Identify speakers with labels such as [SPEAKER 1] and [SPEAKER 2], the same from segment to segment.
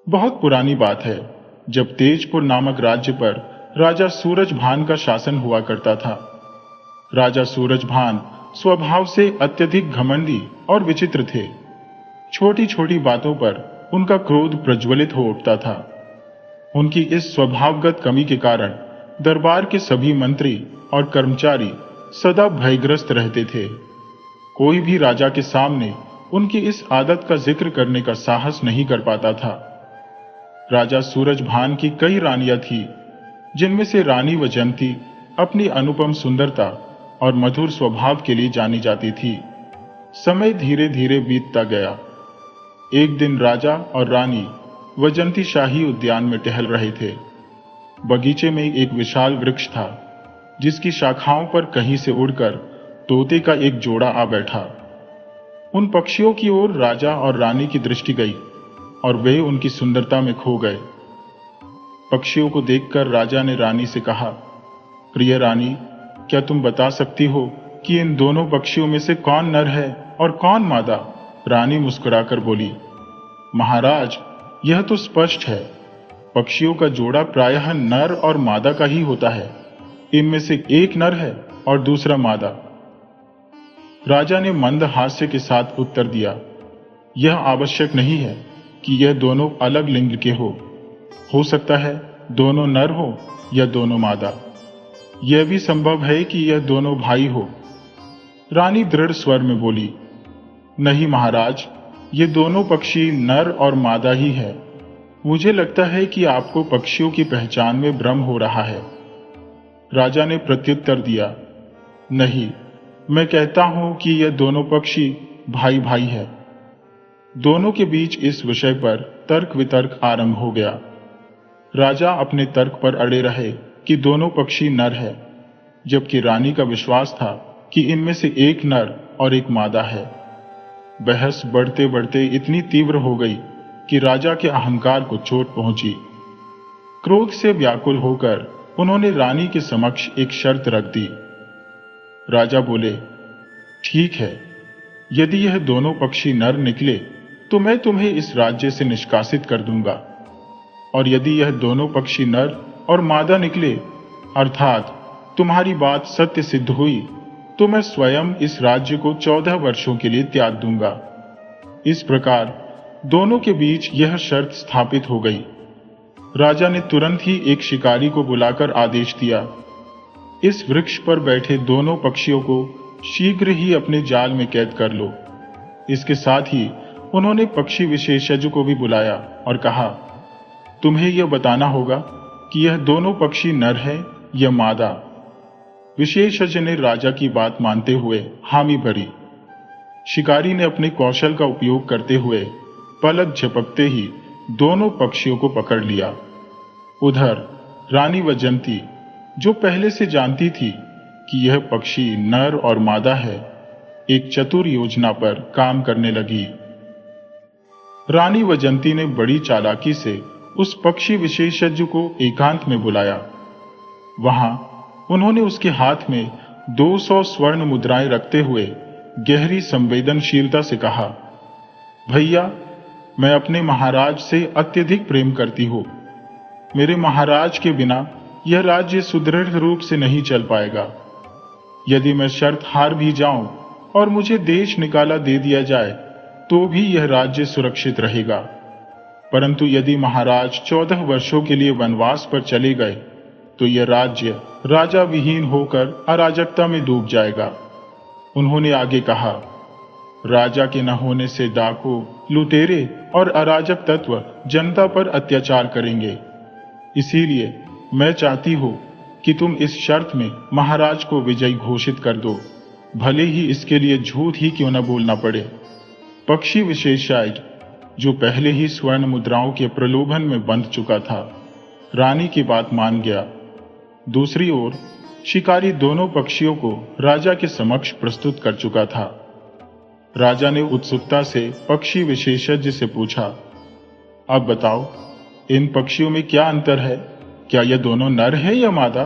[SPEAKER 1] बहुत पुरानी बात है, जब तेजपुर नामक राज्य पर राजा सूरजभान का शासन हुआ करता था। राजा सूरजभान स्वभाव से अत्यधिक घमंडी और विचित्र थे। छोटी छोटी बातों पर उनका क्रोध प्रज्वलित हो उठता था। उनकी इस स्वभावगत कमी के कारण दरबार के सभी मंत्री और कर्मचारी सदा भयग्रस्त रहते थे। कोई भी राजा के सामने उनकी इस आदत का जिक्र करने का साहस नहीं कर पाता था। राजा सूरजभान की कई रानियां थीं, जिनमें से रानी वजंती अपनी अनुपम सुंदरता और मधुर स्वभाव के लिए जानी जाती थी। समय धीरे धीरे बीतता गया। एक दिन राजा और रानी वजंती शाही उद्यान में टहल रहे थे। बगीचे में एक विशाल वृक्ष था, जिसकी शाखाओं पर कहीं से उड़कर तोते का एक जोड़ा आ बैठा। उन पक्षियों की ओर राजा और रानी की दृष्टि गई और वे उनकी सुंदरता में खो गए। पक्षियों को देखकर राजा ने रानी से कहा, प्रिय रानी, क्या तुम बता सकती हो कि इन दोनों पक्षियों में से कौन नर है और कौन मादा? रानी मुस्कुराकर बोली, महाराज, यह तो स्पष्ट है। पक्षियों का जोड़ा प्रायः नर और मादा का ही होता है। इनमें से एक नर है और दूसरा मादा। राजा ने मंद हास्य के साथ उत्तर दिया, यह आवश्यक नहीं है कि यह दोनों अलग लिंग के हो सकता है दोनों नर हो या दोनों मादा। यह भी संभव है कि यह दोनों भाई हो। रानी दृढ़ स्वर में बोली, नहीं महाराज, ये दोनों पक्षी नर और मादा ही है। मुझे लगता है कि आपको पक्षियों की पहचान में भ्रम हो रहा है। राजा ने प्रत्युत्तर दिया, नहीं, मैं कहता हूं कि यह दोनों पक्षी भाई भाई है। दोनों के बीच इस विषय पर तर्क वितर्क आरंभ हो गया। राजा अपने तर्क पर अड़े रहे कि दोनों पक्षी नर है, जबकि रानी का विश्वास था कि इनमें से एक नर और एक मादा है। बहस बढ़ते बढ़ते इतनी तीव्र हो गई कि राजा के अहंकार को चोट पहुंची। क्रोध से व्याकुल होकर उन्होंने रानी के समक्ष एक शर्त रख दी। राजा बोले, ठीक है, यदि यह दोनों पक्षी नर निकले तो मैं तुम्हें इस राज्य से निष्कासित कर दूंगा, और यदि यह दोनों पक्षी नर और मादा निकले, अर्थात तुम्हारी बात सत्य सिद्ध हुई, तो मैं स्वयं इस राज्य को 14 वर्षों के लिए त्याग दूंगा। इस प्रकार दोनों के बीच यह शर्त स्थापित हो गई। राजा ने तुरंत ही एक शिकारी को बुलाकर आदेश दिया, इस वृक्ष पर बैठे दोनों पक्षियों को शीघ्र ही अपने जाल में कैद कर लो। इसके साथ ही उन्होंने पक्षी विशेषज्ञ को भी बुलाया और कहा, तुम्हें यह बताना होगा कि यह दोनों पक्षी नर है या मादा। विशेषज्ञ ने राजा की बात मानते हुए हामी भरी। शिकारी ने अपने कौशल का उपयोग करते हुए पलक झपकते ही दोनों पक्षियों को पकड़ लिया। उधर रानी वजंती, जो पहले से जानती थी कि यह पक्षी नर और मादा है, एक चतुर योजना पर काम करने लगी। रानी वजंती ने बड़ी चालाकी से उस पक्षी विशेषज्ञ को एकांत में बुलाया। वहां उन्होंने उसके हाथ में 200 स्वर्ण मुद्राएं रखते हुए गहरी संवेदनशीलता से कहा, भैया, मैं अपने महाराज से अत्यधिक प्रेम करती हूं। मेरे महाराज के बिना यह राज्य सुदृढ़ रूप से नहीं चल पाएगा। यदि मैं शर्त हार भी जाऊं और मुझे देश निकाला दे दिया जाए, तो भी यह राज्य सुरक्षित रहेगा। परंतु यदि महाराज 14 वर्षों के लिए वनवास पर चले गए, तो यह राज्य राजा विहीन होकर अराजकता में डूब जाएगा। उन्होंने आगे कहा, राजा के न होने से डाकू, लुटेरे और अराजक तत्व जनता पर अत्याचार करेंगे। इसीलिए मैं चाहती हूं कि तुम इस शर्त में महाराज को विजयी घोषित कर दो, भले ही इसके लिए झूठ ही क्यों न बोलना पड़े। पक्षी विशेषज्ञ, जो पहले ही स्वर्ण मुद्राओं के प्रलोभन में बंध चुका था, रानी की बात मान गया। दूसरी ओर शिकारी दोनों पक्षियों को राजा के समक्ष प्रस्तुत कर चुका था। राजा ने उत्सुकता से पक्षी विशेषज्ञ से पूछा, अब बताओ, इन पक्षियों में क्या अंतर है? क्या यह दोनों नर है या मादा?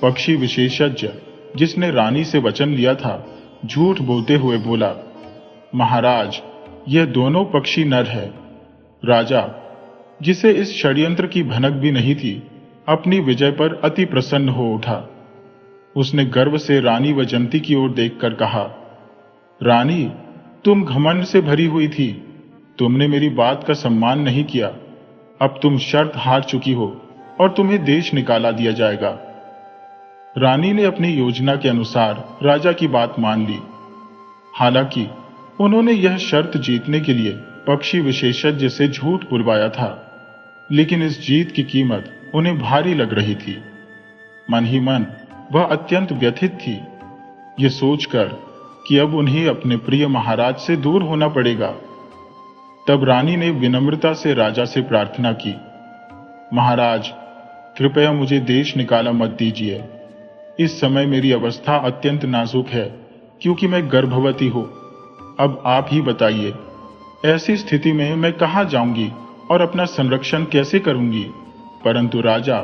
[SPEAKER 1] पक्षी विशेषज्ञ, जिसने रानी से वचन लिया था, झूठ बोलते हुए बोला, महाराज, यह दोनों पक्षी नर है। राजा, जिसे इस षड्यंत्र की भनक भी नहीं थी, अपनी विजय पर अति प्रसन्न हो उठा। उसने गर्व से रानी वजंती की ओर देखकर कहा, रानी, तुम घमंड से भरी हुई थी, तुमने मेरी बात का सम्मान नहीं किया। अब तुम शर्त हार चुकी हो और तुम्हें देश निकाला दिया जाएगा। रानी ने अपनी योजना के अनुसार राजा की बात मान ली। हालांकि उन्होंने यह शर्त जीतने के लिए पक्षी विशेषज्ञ से झूठ बुलवाया था, लेकिन इस जीत की कीमत उन्हें भारी लग रही थी। मन ही मन वह अत्यंत व्यथित थी, ये सोचकर कि अब उन्हें अपने प्रिय महाराज से दूर होना पड़ेगा। तब रानी ने विनम्रता से राजा से प्रार्थना की, महाराज, कृपया मुझे देश निकाला मत दीजिए। इस समय मेरी अवस्था अत्यंत नाजुक है, क्योंकि मैं गर्भवती हूं। अब आप ही बताइए, ऐसी स्थिति में मैं कहां जाऊंगी और अपना संरक्षण कैसे करूंगी? परंतु राजा,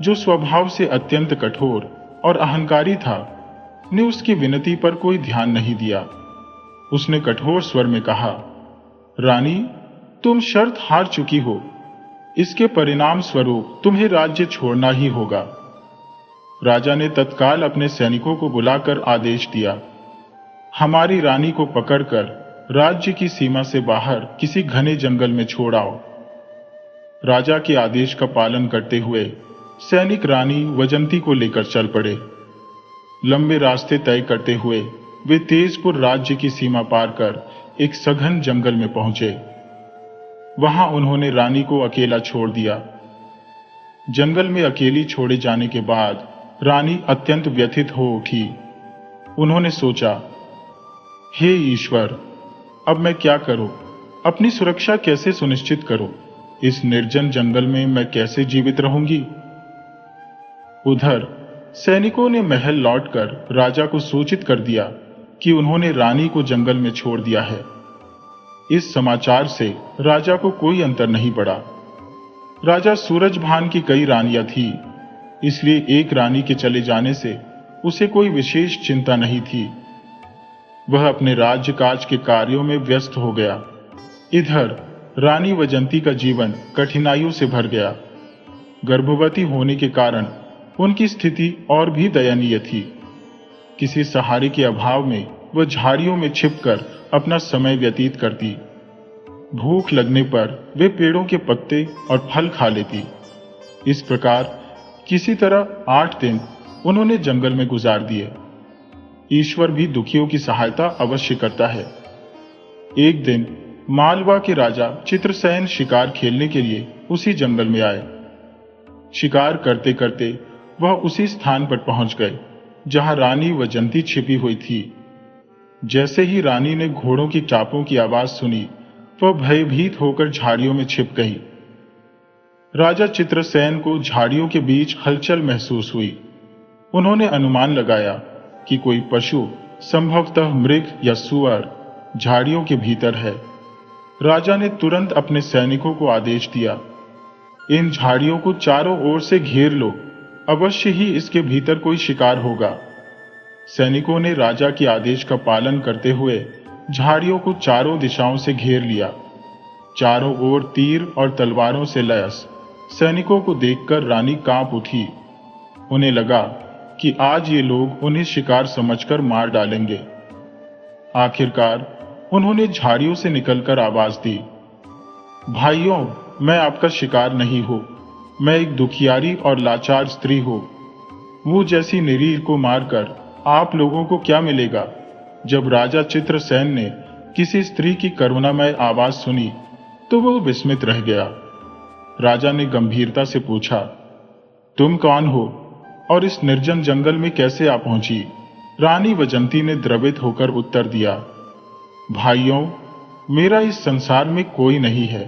[SPEAKER 1] जो स्वभाव से अत्यंत कठोर और अहंकारी था, ने उसकी विनती पर कोई ध्यान नहीं दिया। उसने कठोर स्वर में कहा, रानी, तुम शर्त हार चुकी हो। इसके परिणाम स्वरूप तुम्हें राज्य छोड़ना ही होगा। राजा ने तत्काल अपने सैनिकों को बुलाकर आदेश दिया, हमारी रानी को पकड़कर राज्य की सीमा से बाहर किसी घने जंगल में छोड़ आओ। राजा के आदेश का पालन करते हुए सैनिक रानी वजंती को लेकर चल पड़े। लंबे रास्ते तय करते हुए वे तेजपुर राज्य की सीमा पार कर एक सघन जंगल में पहुंचे। वहां उन्होंने रानी को अकेला छोड़ दिया। जंगल में अकेली छोड़े जाने के बाद रानी अत्यंत व्यथित हो उठी। उन्होंने सोचा, हे ईश्वर, अब मैं क्या करूं? अपनी सुरक्षा कैसे सुनिश्चित करूं? इस निर्जन जंगल में मैं कैसे जीवित रहूंगी? उधर सैनिकों ने महल लौटकर राजा को सूचित कर दिया कि उन्होंने रानी को जंगल में छोड़ दिया है। इस समाचार से राजा को कोई अंतर नहीं पड़ा। राजा सूरजभान की कई रानियां थी, इसलिए एक रानी के चले जाने से उसे कोई विशेष चिंता नहीं थी। वह अपने राज्यकाज के कार्यों में व्यस्त हो गया। इधर रानी वजंती का जीवन कठिनाइयों से भर गया। गर्भवती होने के कारण उनकी स्थिति और भी दयनीय थी। किसी सहारे के अभाव में वह झाड़ियों में छिपकर अपना समय व्यतीत करती। भूख लगने पर वे पेड़ों के पत्ते और फल खा लेती। इस प्रकार किसी तरह 8 दिन उन्होंने जंगल में गुजार दिए। ईश्वर भी दुखियों की सहायता अवश्य करता है। एक दिन मालवा के राजा चित्रसेन शिकार खेलने के लिए उसी जंगल में आए। शिकार करते करते वह उसी स्थान पर पहुंच गए जहां रानी वजंती छिपी हुई थी। जैसे ही रानी ने घोड़ों की चापों की आवाज सुनी, वह भयभीत होकर झाड़ियों में छिप गई। राजा चित्रसेन को झाड़ियों के बीच हलचल महसूस हुई। उन्होंने अनुमान लगाया कि कोई पशु, संभवतः मृग या सुअर, झाड़ियों के भीतर है। राजा ने तुरंत अपने सैनिकों को आदेश दिया, इन झाड़ियों को चारों ओर से घेर लो, अवश्य ही इसके भीतर कोई शिकार होगा। सैनिकों ने राजा के आदेश का पालन करते हुए झाड़ियों को चारों दिशाओं से घेर लिया। चारों ओर तीर और तलवारों से लैस सैनिकों को देखकर रानी कांप उठी। उन्हें लगा कि आज ये लोग उन्हें शिकार समझकर मार डालेंगे। आखिरकार उन्होंने झाड़ियों से निकलकर आवाज दी, भाइयों, मैं आपका शिकार नहीं हूं। मैं एक दुखियारी और लाचार स्त्री हूं। मुझ जैसी निरीह को मारकर आप लोगों को क्या मिलेगा? जब राजा चित्रसेन ने किसी स्त्री की करुणामय आवाज सुनी तो वह विस्मित रह गया। राजा ने गंभीरता से पूछा, तुम कौन हो और इस निर्जन जंगल में कैसे आ पहुंची? रानी वजंती ने द्रवित होकर उत्तर दिया, भाइयों, मेरा इस संसार में कोई नहीं है,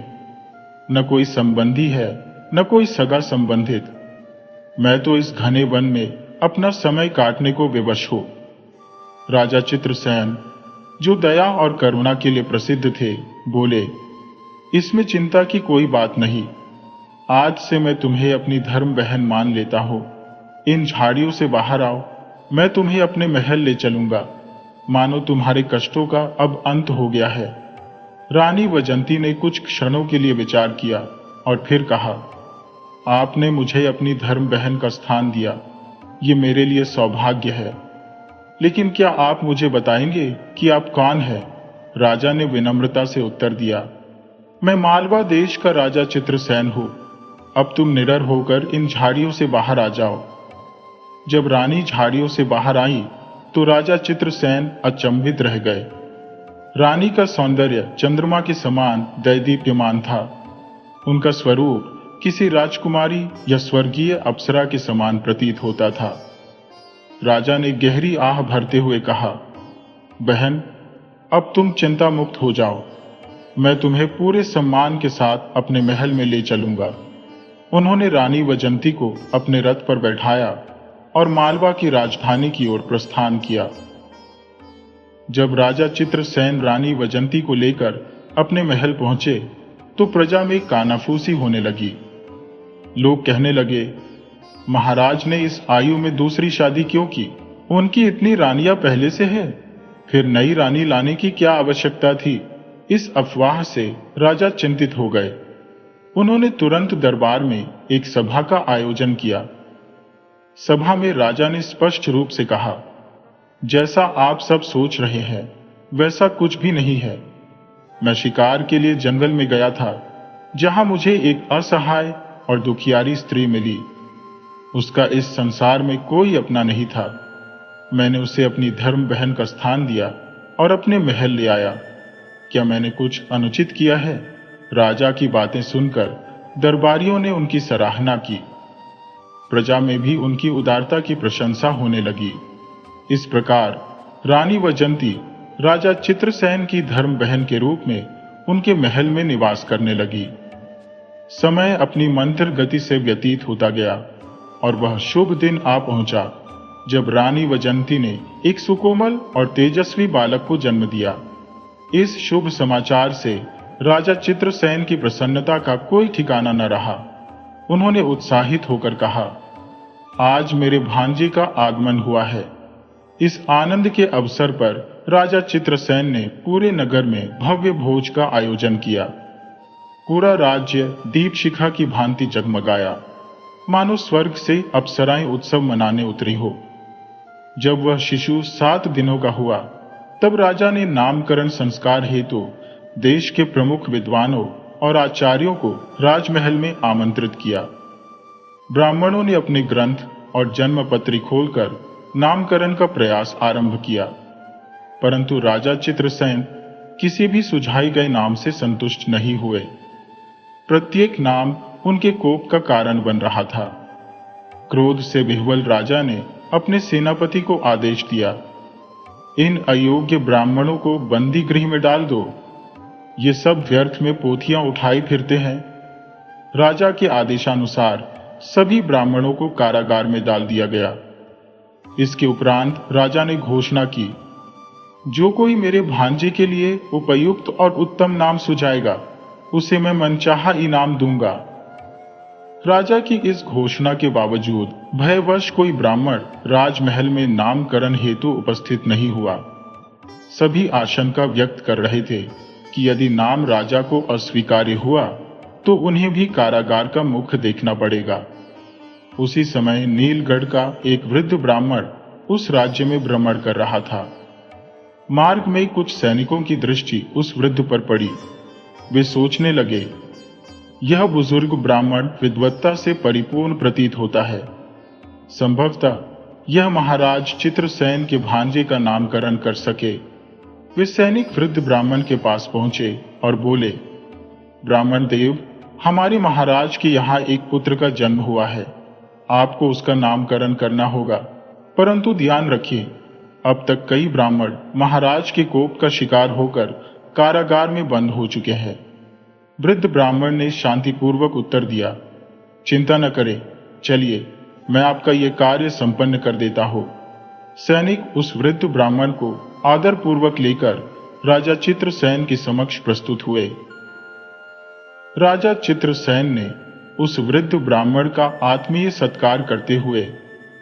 [SPEAKER 1] न कोई संबंधी है, न कोई सगा संबंधित। मैं तो इस घने वन में अपना समय काटने को विवश हूं। राजा चित्रसेन, जो दया और करुणा के लिए प्रसिद्ध थे, बोले, इसमें चिंता की कोई बात नहीं। आज से मैं तुम्हें अपनी धर्म बहन मान लेता हूं। इन झाड़ियों से बाहर आओ, मैं तुम्हें अपने महल ले चलूंगा। मानो तुम्हारे कष्टों का अब अंत हो गया है। रानी वजंती ने कुछ क्षणों के लिए विचार किया और फिर कहा, आपने मुझे अपनी धर्म बहन का स्थान दिया, ये मेरे लिए सौभाग्य है। लेकिन क्या आप मुझे बताएंगे कि आप कौन हैं? राजा ने विनम्रता से उत्तर दिया, मैं मालवा देश का राजा चित्रसेन हूं। अब तुम निडर होकर इन झाड़ियों से बाहर आ जाओ। जब रानी झाड़ियों से बाहर आई तो राजा चित्रसेन अचंभित रह गए। रानी का सौंदर्य चंद्रमा के समान दैदीप्यमान था। उनका स्वरूप किसी राजकुमारी या स्वर्गीय अप्सरा के समान प्रतीत होता था। राजा ने गहरी आह भरते हुए कहा, बहन, अब तुम चिंता मुक्त हो जाओ। मैं तुम्हें पूरे सम्मान के साथ अपने महल में ले चलूंगा। उन्होंने रानी वजंती को अपने रथ पर बैठाया और मालवा की राजधानी की ओर प्रस्थान किया। जब राजा चित्रसेन रानी वजंती को लेकर अपने महल पहुंचे तो प्रजा में कानाफूसी होने लगी। लोग कहने लगे, महाराज ने इस आयु में दूसरी शादी क्यों की? उनकी इतनी रानियां पहले से है, फिर नई रानी लाने की क्या आवश्यकता थी? इस अफवाह से राजा चिंतित हो गए। उन्होंने तुरंत दरबार में एक सभा का आयोजन किया। सभा में राजा ने स्पष्ट रूप से कहा, जैसा आप सब सोच रहे हैं वैसा कुछ भी नहीं है। मैं शिकार के लिए जंगल में गया था, जहां मुझे एक असहाय और दुखियारी स्त्री मिली। उसका इस संसार में कोई अपना नहीं था। मैंने उसे अपनी धर्म बहन का स्थान दिया और अपने महल ले आया। क्या मैंने कुछ अनुचित किया है? राजा की बातें सुनकर दरबारियों ने उनकी सराहना की। प्रजा में भी उनकी उदारता की प्रशंसा होने लगी। इस प्रकार रानी वजंती राजा चित्रसेन की धर्म बहन के रूप में उनके महल में निवास करने लगी। समय अपनी मंत्र गति से व्यतीत होता गया और वह शुभ दिन आ पहुंचा जब रानी वजंती ने एक सुकोमल और तेजस्वी बालक को जन्म दिया। इस शुभ समाचार से राजा चित्रसेन की प्रसन्नता का कोई ठिकाना न रहा। उन्होंने उत्साहित होकर कहा, आज मेरे भांजे का आगमन हुआ है। इस आनंद के अवसर पर राजा चित्रसेन ने पूरे नगर में भव्य भोज का आयोजन किया। पूरा राज्य दीप शिखा की भांति जगमगाया, मानो स्वर्ग से अप्सराएं उत्सव मनाने उतरी हो। जब वह शिशु 7 दिनों का हुआ तब राजा ने नामकरण संस्कार हेतु देश के प्रमुख विद्वानों और आचार्यों को राजमहल में आमंत्रित किया। ब्राह्मणों ने अपने ग्रंथ और जन्मपत्री खोलकर नामकरण का प्रयास आरंभ किया, परंतु राजा चित्रसेन किसी भी सुझाए गए नाम से संतुष्ट नहीं हुए। प्रत्येक नाम उनके कोप का कारण बन रहा था। क्रोध से विह्वल राजा ने अपने सेनापति को आदेश दिया, इन अयोग्य ब्राह्मणों को बंदी गृह में डाल दो। ये सब व्यर्थ में पोथियां उठाए फिरते हैं। राजा के आदेशानुसार सभी ब्राह्मणों को कारागार में डाल दिया गया। इसके उपरांत राजा ने घोषणा की, जो कोई मेरे भांजे के लिए उपयुक्त और उत्तम नाम सुझाएगा उसे मैं मनचाहा इनाम दूंगा। राजा की इस घोषणा के बावजूद भयवश कोई ब्राह्मण राजमहल में नामकरण हेतु उपस्थित नहीं हुआ। सभी आशंका व्यक्त कर रहे थे कि यदि नाम राजा को अस्वीकार्य हुआ तो उन्हें भी कारागार का मुख देखना पड़ेगा। उसी समय नीलगढ़ का एक वृद्ध ब्राह्मण उस राज्य में भ्रमण कर रहा था। मार्ग में कुछ सैनिकों की दृष्टि उस वृद्ध पर पड़ी। वे सोचने लगे, यह बुजुर्ग ब्राह्मण विद्वत्ता से परिपूर्ण प्रतीत होता है। संभवतः यह महाराज चित्रसेन के भांजे का नामकरण कर सके। वे सैनिक वृद्ध ब्राह्मण के पास पहुंचे और बोले, ब्राह्मण देव, हमारे महाराज के यहाँ एक पुत्र का जन्म हुआ है। आपको उसका नामकरण करना होगा, परंतु ध्यान रखिए, अब तक कई ब्राह्मण महाराज के कोप का शिकार होकर कारागार में बंद हो चुके हैं। वृद्ध ब्राह्मण ने शांतिपूर्वक उत्तर दिया, चिंता न करें, चलिए मैं आपका यह कार्य संपन्न कर देता हूं। सैनिक उस वृद्ध ब्राह्मण को आदरपूर्वक लेकर राजा चित्रसेन के समक्ष प्रस्तुत हुए। राजा चित्रसेन ने उस वृद्ध ब्राह्मण का आत्मीय सत्कार करते हुए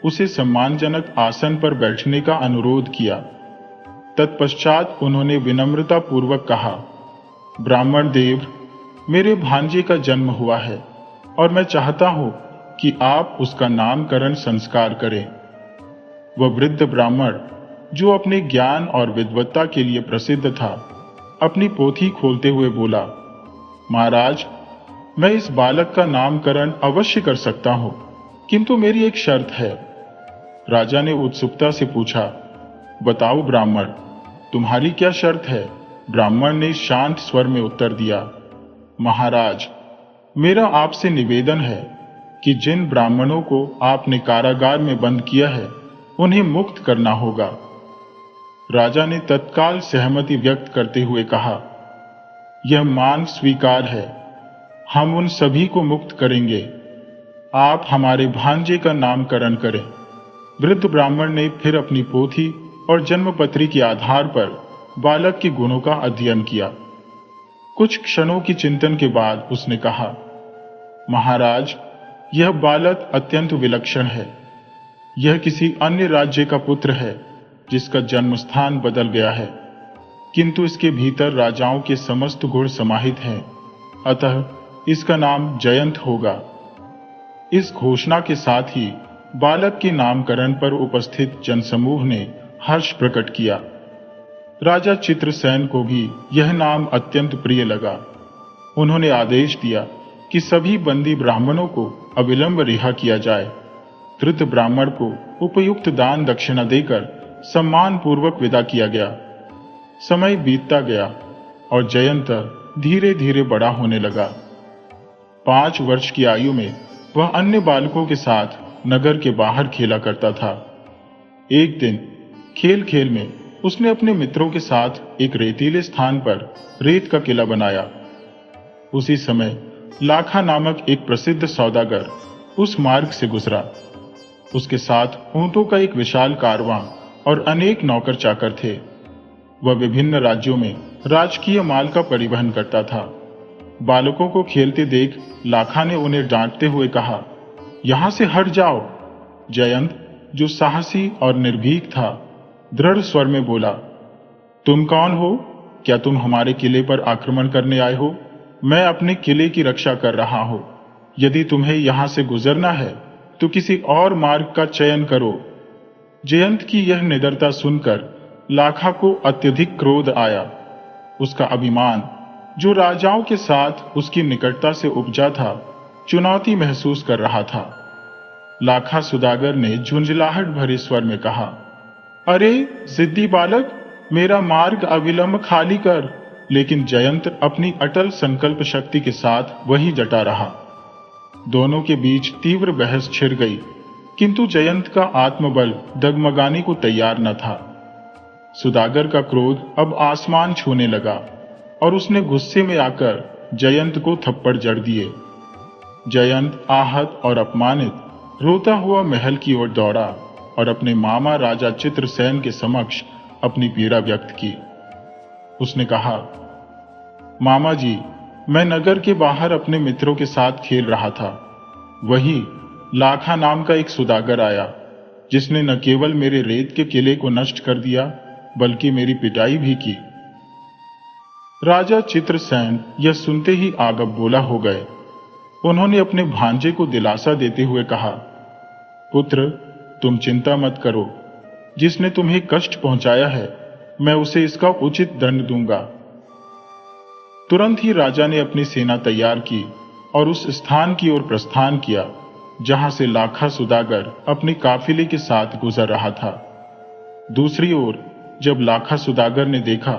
[SPEAKER 1] उसे सम्मानजनक आसन पर बैठने का अनुरोध किया। तत्पश्चात उन्होंने विनम्रता पूर्वक कहा, ब्राह्मण देव, मेरे भांजे का जन्म हुआ है और मैं चाहता हूं कि आप उसका नामकरण संस्कार करें। वह वृद्ध ब्राह्मण, जो अपने ज्ञान और विद्वत्ता के लिए प्रसिद्ध था, अपनी पोथी खोलते हुए बोला, महाराज, मैं इस बालक का नामकरण अवश्य कर सकता हूं, किंतु मेरी एक शर्त है। राजा ने उत्सुकता से पूछा, बताओ ब्राह्मण, तुम्हारी क्या शर्त है? ब्राह्मण ने शांत स्वर में उत्तर दिया, महाराज, मेरा आपसे निवेदन है कि जिन ब्राह्मणों को आपने कारागार में बंद किया है, उन्हें मुक्त करना होगा। राजा ने तत्काल सहमति व्यक्त करते हुए कहा, यह मांग स्वीकार है, हम उन सभी को मुक्त करेंगे। आप हमारे भांजे का नामकरण करें। वृद्ध ब्राह्मण ने फिर अपनी पोथी और जन्मपत्री के आधार पर बालक के गुणों का अध्ययन किया। कुछ क्षणों की चिंतन के बाद उसने कहा, महाराज, यह बालक अत्यंत विलक्षण है। यह किसी अन्य राज्य का पुत्र है जिसका जन्म स्थान बदल गया है, किंतु इसके भीतर राजाओं के समस्त गुण समाहित हैं, अतः इसका नाम जयंत होगा। इस घोषणा के साथ ही बालक के नामकरण पर उपस्थित जनसमूह ने हर्ष प्रकट किया। राजा चित्रसेन को भी यह नाम अत्यंत प्रिय लगा। उन्होंने आदेश दिया कि सभी बंदी ब्राह्मणों को अविलंब रिहा किया जाए। वृद्ध ब्राह्मण को उपयुक्त दान दक्षिणा देकर सम्मान पूर्वक विदा किया गया। समय बीतता गया और जयंत धीरे धीरे बड़ा होने लगा। 5 वर्ष की आयु में वह अन्य बालकों के साथ नगर के बाहर खेला करता था। एक दिन खेल खेल में उसने अपने मित्रों के साथ एक रेतीले स्थान पर रेत का किला बनाया। उसी समय लाखा नामक एक प्रसिद्ध सौदागर उस मार्ग से गुजरा। उसके साथ ऊंटों का एक विशाल कारवां और अनेक नौकर चाकर थे। वह विभिन्न राज्यों में राजकीय माल का परिवहन करता था। बालकों को खेलते देख लाखा ने उन्हें डांटते हुए कहा, यहां से हट जाओ। जयंत, जो साहसी और निर्भीक था, दृढ़ स्वर में बोला, तुम कौन हो? क्या तुम हमारे किले पर आक्रमण करने आए हो? मैं अपने किले की रक्षा कर रहा हूं। यदि तुम्हें यहां से गुजरना है तो किसी और मार्ग का चयन करो। जयंत की यह निडरता सुनकर लाखा को अत्यधिक क्रोध आया। उसका अभिमान, जो राजाओं के साथ उसकी निकटता से उपजा था, चुनौती महसूस कर रहा था। लाखा सुदागर ने झुंझलाहट भरे स्वर में कहा, अरे जिद्दी बालक, मेरा मार्ग अविलंब खाली कर। लेकिन जयंत अपनी अटल संकल्प शक्ति के साथ वहीं डटा रहा। दोनों के बीच तीव्र बहस छिड़ गई, किंतु जयंत का आत्मबल डगमगाने को तैयार न था। सुदागर का क्रोध अब आसमान छूने लगा और उसने गुस्से में आकर जयंत को थप्पड़ जड़ दिए। जयंत आहत और अपमानित रोता हुआ महल की ओर दौड़ा और अपने मामा राजा चित्रसेन के समक्ष अपनी पीड़ा व्यक्त की। उसने कहा, मामा जी, मैं नगर के बाहर अपने मित्रों के साथ खेल रहा था। वहीं लाखा नाम का एक सुदागर आया, जिसने न केवल मेरे रेत के किले को नष्ट कर दिया, बल्कि मेरी पिटाई भी की। राजा चित्रसेन यह सुनते ही आगब बोला हो गए। उन्होंने अपने भांजे को दिलासा देते हुए कहा, पुत्र, तुम चिंता मत करो। जिसने तुम्हें कष्ट पहुंचाया है, मैं उसे इसका उचित दंड दूंगा। तुरंत ही राजा ने अपनी सेना तैयार की और उस स्थान की ओर प्रस्थान किया जहां से लाखा सुदागर अपने काफिले के साथ गुजर रहा था। दूसरी ओर जब लाखा सुदागर ने देखा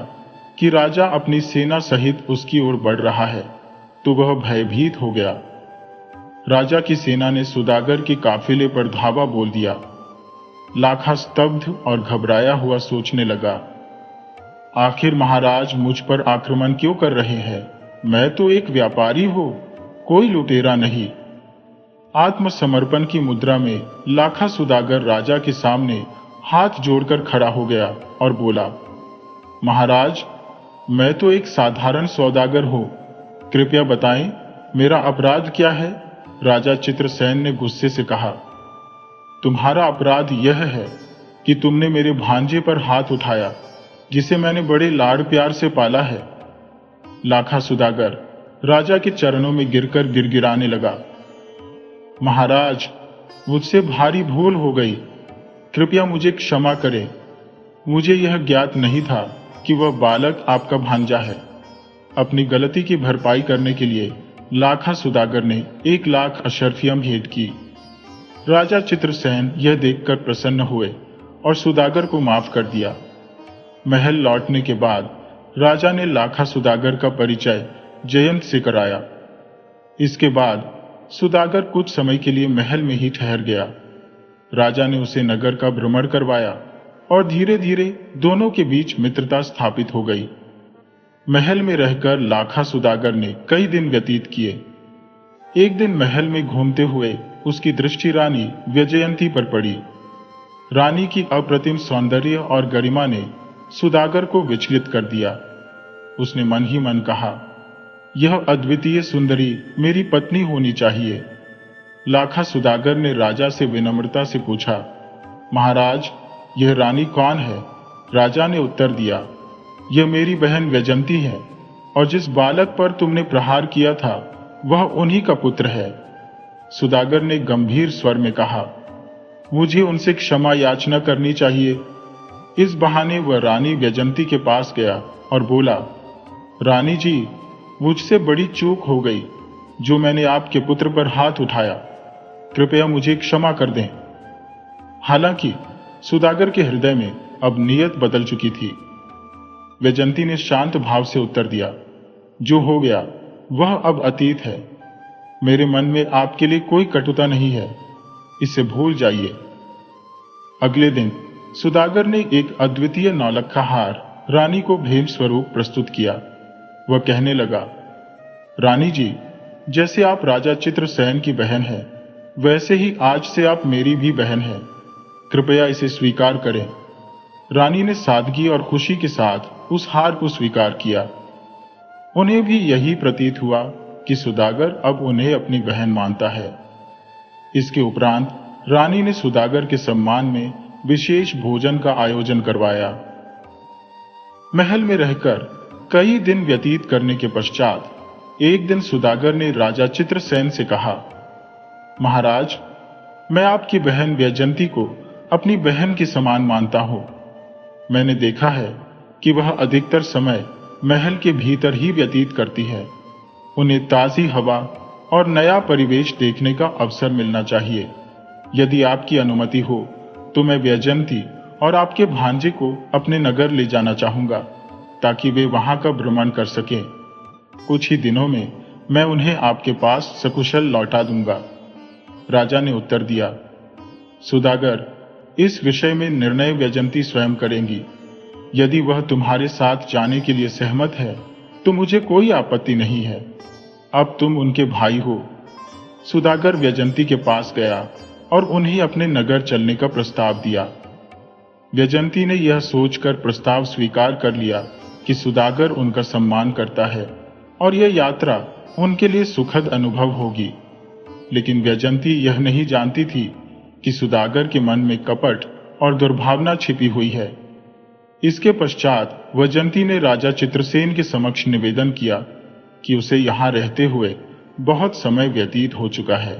[SPEAKER 1] कि राजा अपनी सेना सहित उसकी ओर बढ़ रहा है, तो वह भयभीत हो गया। राजा की सेना ने सुदागर के काफिले पर धावा बोल दिया। लाखा स्तब्ध और घबराया हुआ सोचने लगा, आखिर महाराज मुझ पर आक्रमण क्यों कर रहे हैं? मैं तो एक व्यापारी हूं, कोई लुटेरा नहीं। आत्मसमर्पण की मुद्रा में लाखा सुदागर राजा के सामने हाथ जोड़कर खड़ा हो गया और बोला, महाराज, मैं तो एक साधारण सौदागर हूं, कृपया बताएं मेरा अपराध क्या है? राजा चित्रसेन ने गुस्से से कहा, तुम्हारा अपराध यह है कि तुमने मेरे भांजे पर हाथ उठाया, जिसे मैंने बड़े लाड़ प्यार से पाला है। लाखा सुदागर, राजा के चरणों में गिरकर गिड़गिड़ाने लगा। महाराज, मुझसे भारी भूल हो गई, कृपया मुझे क्षमा करें। मुझे यह ज्ञात नहीं था कि वह बालक आपका भांजा है। अपनी गलती की भरपाई करने के लिए लाखा सुदागर ने 1,00,000 अशर्फियां भेंट की। राजा चित्रसेन यह देखकर प्रसन्न हुए और सुदागर को माफ कर दिया। महल लौटने के बाद राजा ने लाखा सुदागर का परिचय जयंत से कराया। इसके बाद सुदागर कुछ समय के लिए महल में ही ठहर गया। राजा ने उसे नगर का भ्रमण करवाया और धीरे धीरे दोनों के बीच मित्रता स्थापित हो गई। महल में रहकर लाखा सुदागर ने कई दिन व्यतीत किए। एक दिन महल में घूमते हुए उसकी दृष्टि रानी वैजयंती पर पड़ी। रानी की अप्रतिम सौंदर्य और गरिमा ने सुदागर को विचलित कर दिया। उसने मन ही मन कहा, यह अद्वितीय सुंदरी मेरी पत्नी होनी चाहिए। लाखा सुदागर ने राजा से विनम्रता से पूछा, महाराज, यह रानी कौन है? राजा ने उत्तर दिया, यह मेरी बहन वैजयंती है और जिस बालक पर तुमने प्रहार किया था वह उन्हीं का पुत्र है। सुदागर ने गंभीर स्वर में कहा, मुझे उनसे क्षमा याचना करनी चाहिए। इस बहाने वह रानी वैजयंती के पास गया और बोला, रानी जी, मुझसे बड़ी चूक हो गई जो मैंने आपके पुत्र पर हाथ उठाया। कृपया मुझे क्षमा कर दें। हालांकि सुदागर के हृदय में अब नीयत बदल चुकी थी। वैजयंती ने शांत भाव से उत्तर दिया, जो हो गया वह अब अतीत है। मेरे मन में आपके लिए कोई कटुता नहीं है, इसे भूल जाइए। अगले दिन सुदागर ने एक अद्वितीय नौलखा हार रानी को भेंट स्वरूप प्रस्तुत किया। वह कहने लगा, रानी जी, जैसे आप राजा चित्रसेन की बहन हैं, वैसे ही आज से आप मेरी भी बहन हैं। कृपया इसे स्वीकार करें। रानी ने सादगी और खुशी के साथ उस हार को स्वीकार किया। उन्हें भी यही प्रतीत हुआ कि सुदागर अब उन्हें अपनी बहन मानता है। इसके उपरांत रानी ने सुदागर के सम्मान में विशेष भोजन का आयोजन करवाया। महल में रहकर कई दिन व्यतीत करने के पश्चात एक दिन सुदागर ने राजा चित्रसेन से कहा, महाराज, मैं आपकी बहन वैजयंती को अपनी बहन के समान मानता हूं। मैंने देखा है कि वह अधिकतर समय महल के भीतर ही व्यतीत करती है। उन्हें ताजी हवा और नया परिवेश देखने का अवसर मिलना चाहिए। यदि आपकी अनुमति हो तो मैं वैजयंती और आपके भांजे को अपने नगर ले जाना चाहूंगा ताकि वे वहां का भ्रमण कर सकें। कुछ ही दिनों में मैं उन्हें आपके पास सकुशल लौटा दूंगा। राजा ने उत्तर दिया, सुदागर, इस विषय में निर्णय वैजयंती स्वयं करेंगी। यदि वह तुम्हारे साथ जाने के लिए सहमत है तो मुझे कोई आपत्ति नहीं है। अब तुम उनके भाई हो। सुदागर वैजयंती के पास गया और उन्हें अपने नगर चलने का प्रस्ताव दिया। वैजयंती ने यह सोचकर प्रस्ताव स्वीकार कर लिया कि सुदागर उनका सम्मान करता है और यह यात्रा उनके लिए सुखद अनुभव होगी। लेकिन वैजयंती यह नहीं जानती थी कि सुदागर के मन में कपट और दुर्भावना छिपी हुई है। इसके पश्चात वैजयंती ने राजा चित्रसेन के समक्ष निवेदन किया कि उसे यहां रहते हुए बहुत समय व्यतीत हो चुका है।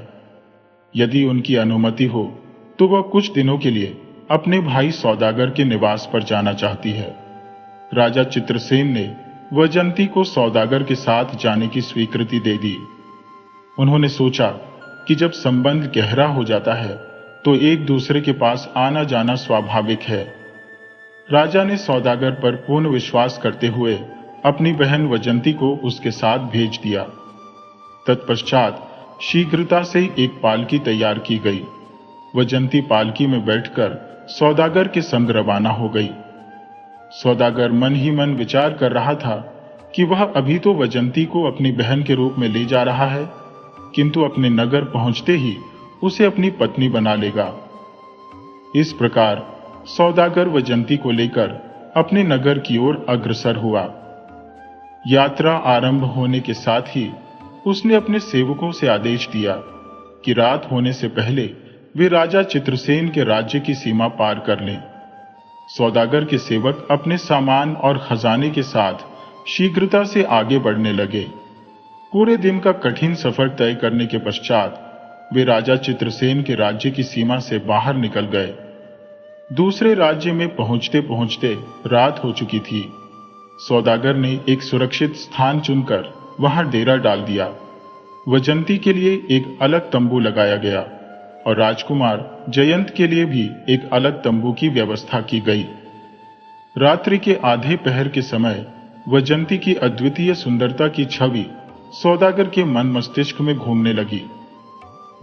[SPEAKER 1] यदि उनकी अनुमति हो तो वह कुछ दिनों के लिए अपने भाई सौदागर के निवास पर जाना चाहती है। राजा चित्रसेन ने वैजयंती को सौदागर के साथ जाने की स्वीकृति दे दी। उन्होंने सोचा कि जब संबंध गहरा हो जाता है तो एक दूसरे के पास आना जाना स्वाभाविक है। राजा ने सौदागर पर पूर्ण विश्वास करते हुए अपनी बहन वैजयंती को उसके साथ भेज दिया। तत्पश्चात शीघ्रता से एक पालकी तैयार की गई। वैजयंती पालकी में बैठकर सौदागर के संग रवाना हो गई। सौदागर मन ही मन विचार कर रहा था कि वह अभी तो वैजयंती को अपनी बहन के रूप में ले जा रहा है, किंतु अपने नगर पहुंचते ही उसे अपनी पत्नी बना लेगा। इस प्रकार सौदागर वैजयंती को लेकर अपने नगर की ओर अग्रसर हुआ। यात्रा आरंभ होने के साथ ही उसने अपने सेवकों से आदेश दिया कि रात होने से पहले वे राजा चित्रसेन के राज्य की सीमा पार कर लें। सौदागर के सेवक अपने सामान और खजाने के साथ शीघ्रता से आगे बढ़ने लगे। पूरे दिन का कठिन सफर तय करने के पश्चात वे राजा चित्रसेन के राज्य की सीमा से बाहर निकल गए। दूसरे राज्य में पहुंचते पहुंचते रात हो चुकी थी। सौदागर ने एक सुरक्षित स्थान चुनकर वहां डेरा डाल दिया। वजंती के लिए एक अलग तंबू लगाया गया और राजकुमार जयंत के लिए भी एक अलग तंबू की व्यवस्था की गई। रात्रि के आधे पहर के समय वजंती की अद्वितीय सुंदरता की छवि सौदागर के मन मस्तिष्क में घूमने लगी।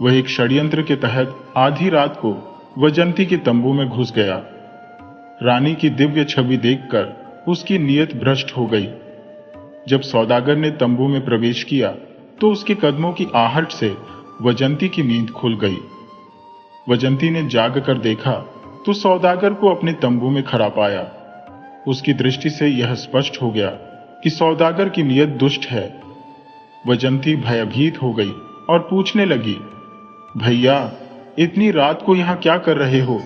[SPEAKER 1] वह एक षड्यंत्र के तहत आधी रात को वजंती के तंबू में घुस गया। रानी की दिव्य छवि देखकर उसकी नीयत भ्रष्ट हो गई। जब सौदागर ने तंबू में प्रवेश किया तो उसके कदमों की आहट से वजंती की नींद खुल गई। वजंती ने जाग कर देखा तो सौदागर को अपने तंबू में खड़ा पाया। उसकी दृष्टि से यह स्पष्ट हो गया कि सौदागर की नीयत दुष्ट है। वजंती भयभीत हो गई और पूछने लगी, भैया, इतनी रात को यहां क्या कर रहे हो?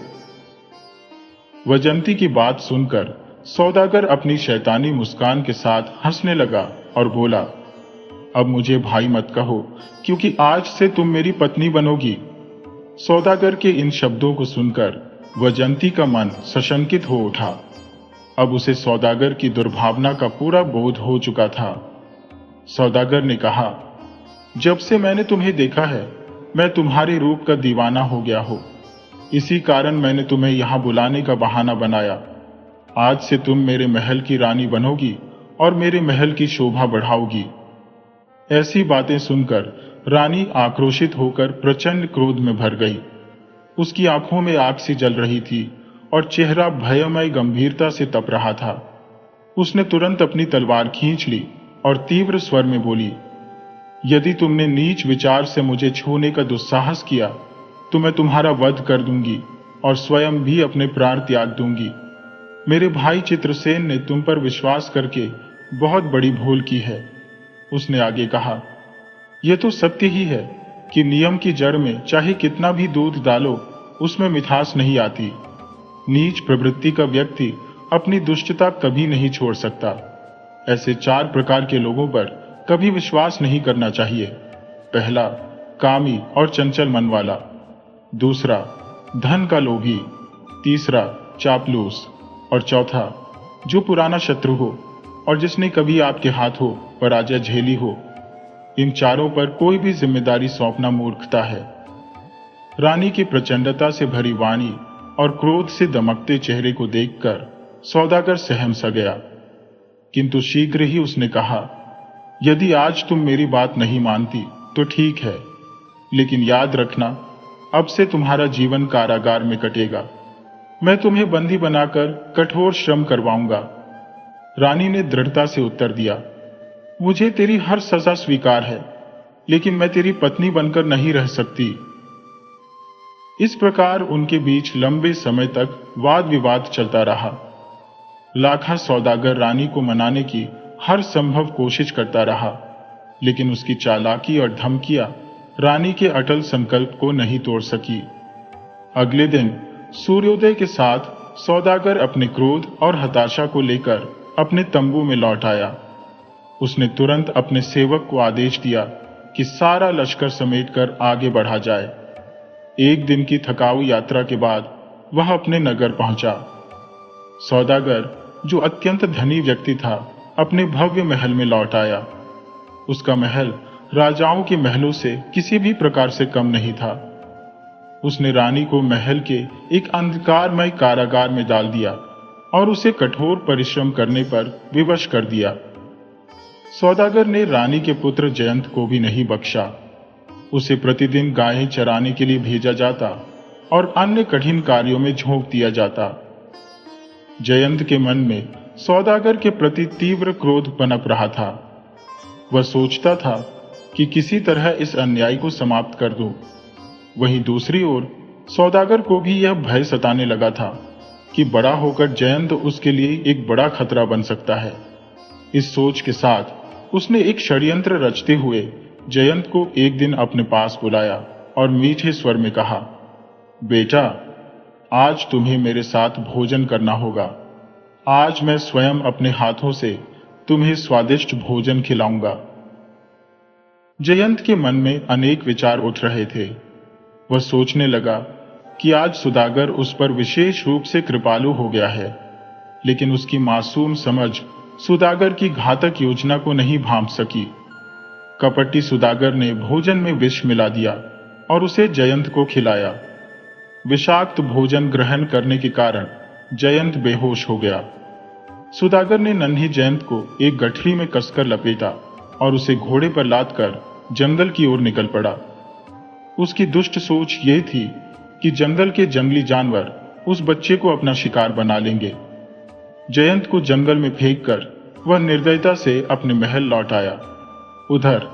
[SPEAKER 1] वजंती की बात सुनकर सौदागर अपनी शैतानी मुस्कान के साथ हंसने लगा और बोला, अब मुझे भाई मत कहो, क्योंकि आज से तुम मेरी पत्नी बनोगी। सौदागर के इन शब्दों को सुनकर वजंती का मन सशंकित हो उठा। अब उसे सौदागर की दुर्भावना का पूरा बोध हो चुका था। सौदागर ने कहा, जब से मैंने तुम्हें देखा है मैं तुम्हारे रूप का दीवाना हो गया हूं। इसी कारण मैंने तुम्हें यहां बुलाने का बहाना बनाया। आज से तुम मेरे महल की रानी बनोगी और मेरे महल की शोभा बढ़ाओगी। ऐसी बातें सुनकर रानी आक्रोशित होकर प्रचंड क्रोध में भर गई। उसकी आंखों में आग सी जल रही थी और चेहरा भयमय गंभीरता से तप रहा था। उसने तुरंत अपनी तलवार खींच ली और तीव्र स्वर में बोली, यदि तुमने नीच विचार से मुझे छूने का दुस्साहस किया तो मैं तुम्हारा वध कर दूंगी और स्वयं भी अपने प्राण त्याग दूंगी। मेरे भाई चित्रसेन ने तुम पर विश्वास करके बहुत बड़ी भूल की है। उसने आगे कहा, यह तो सत्य ही है कि नियम की जड़ में चाहे कितना भी दूध डालो उसमें मिठास नहीं आती। नीच प्रवृत्ति का व्यक्ति अपनी दुष्टता कभी नहीं छोड़ सकता। ऐसे 4 प्रकार के लोगों पर कभी विश्वास नहीं करना चाहिए। पहला, कामी और चंचल मन वाला। दूसरा, धन का लोभी। तीसरा, चापलूस। और चौथा, जो पुराना शत्रु हो और जिसने कभी आपके हाथों पराजय झेली हो। इन चारों पर कोई भी जिम्मेदारी सौंपना मूर्खता है। रानी की प्रचंडता से भरी वाणी और क्रोध से दमकते चेहरे को देखकर सौदागर सहम सा गया, किंतु शीघ्र ही उसने कहा, यदि आज तुम मेरी बात नहीं मानती तो ठीक है, लेकिन याद रखना अब से तुम्हारा जीवन कारागार में कटेगा। मैं तुम्हें बंदी बनाकर कठोर श्रम करवाऊंगा। रानी ने दृढ़ता से उत्तर दिया, मुझे तेरी हर सजा स्वीकार है, लेकिन मैं तेरी पत्नी बनकर नहीं रह सकती। इस प्रकार उनके बीच लंबे समय तक वाद विवाद चलता रहा। लाखा सौदागर रानी को मनाने की हर संभव कोशिश करता रहा, लेकिन उसकी चालाकी और धमकियां रानी के अटल संकल्प को नहीं तोड़ सकी। अगले दिन सूर्योदय के साथ सौदागर अपने क्रोध और हताशा को लेकर अपने तंबू में लौट आया। उसने तुरंत अपने सेवक को आदेश दिया कि सारा लश्कर समेटकर आगे बढ़ा जाए। एक दिन की थकाऊ यात्रा के बाद वह अपने नगर पहुंचा। सौदागर, जो अत्यंत धनी व्यक्ति था, अपने भव्य महल में लौट आया। उसका महल राजाओं के महलों से किसी भी प्रकार से कम नहीं था। उसने रानी को महल के एक अंधकारमय कारागार में डाल दिया और उसे कठोर परिश्रम करने पर विवश कर दिया। सौदागर ने रानी के पुत्र जयंत को भी नहीं बख्शा। उसे प्रतिदिन गायें चराने के लिए भेजा जाता और अन्य कठिन कार्यों में झोंक दिया जाता। जयंत के मन में सौदागर के प्रति तीव्र क्रोध पनप रहा था। वह सोचता था कि किसी तरह इस अन्याय को समाप्त कर दूं। वहीं दूसरी ओर सौदागर को भी यह भय सताने लगा था कि बड़ा होकर जयंत उसके लिए एक बड़ा खतरा बन सकता है। इस सोच के साथ उसने एक षड्यंत्र रचते हुए जयंत को एक दिन अपने पास बुलाया और मीठे स्वर में कहा, बेटा, आज तुम्हें मेरे साथ भोजन करना होगा। आज मैं स्वयं अपने हाथों से तुम्हें स्वादिष्ट भोजन खिलाऊंगा। जयंत के मन में अनेक विचार उठ रहे थे। वह सोचने लगा कि आज सुदागर उस पर विशेष रूप से कृपालु हो गया है, लेकिन उसकी मासूम समझ सुदागर की घातक योजना को नहीं भांप सकी। कपटी सुदागर ने भोजन में विष मिला दिया और उसे जयंत को खिलाया। विषाक्त भोजन ग्रहण करने के कारण जयंत बेहोश हो गया। सुदागर ने नन्ही जयंत को एक गठरी में कसकर लपेटा और उसे घोड़े पर लादकर जंगल की ओर निकल पड़ा। उसकी दुष्ट सोच ये थी कि जंगल के जंगली जानवर उस बच्चे को अपना शिकार बना लेंगे। जयंत को जंगल में फेंककर वह निर्दयता से अपने महल लौट आया। उधर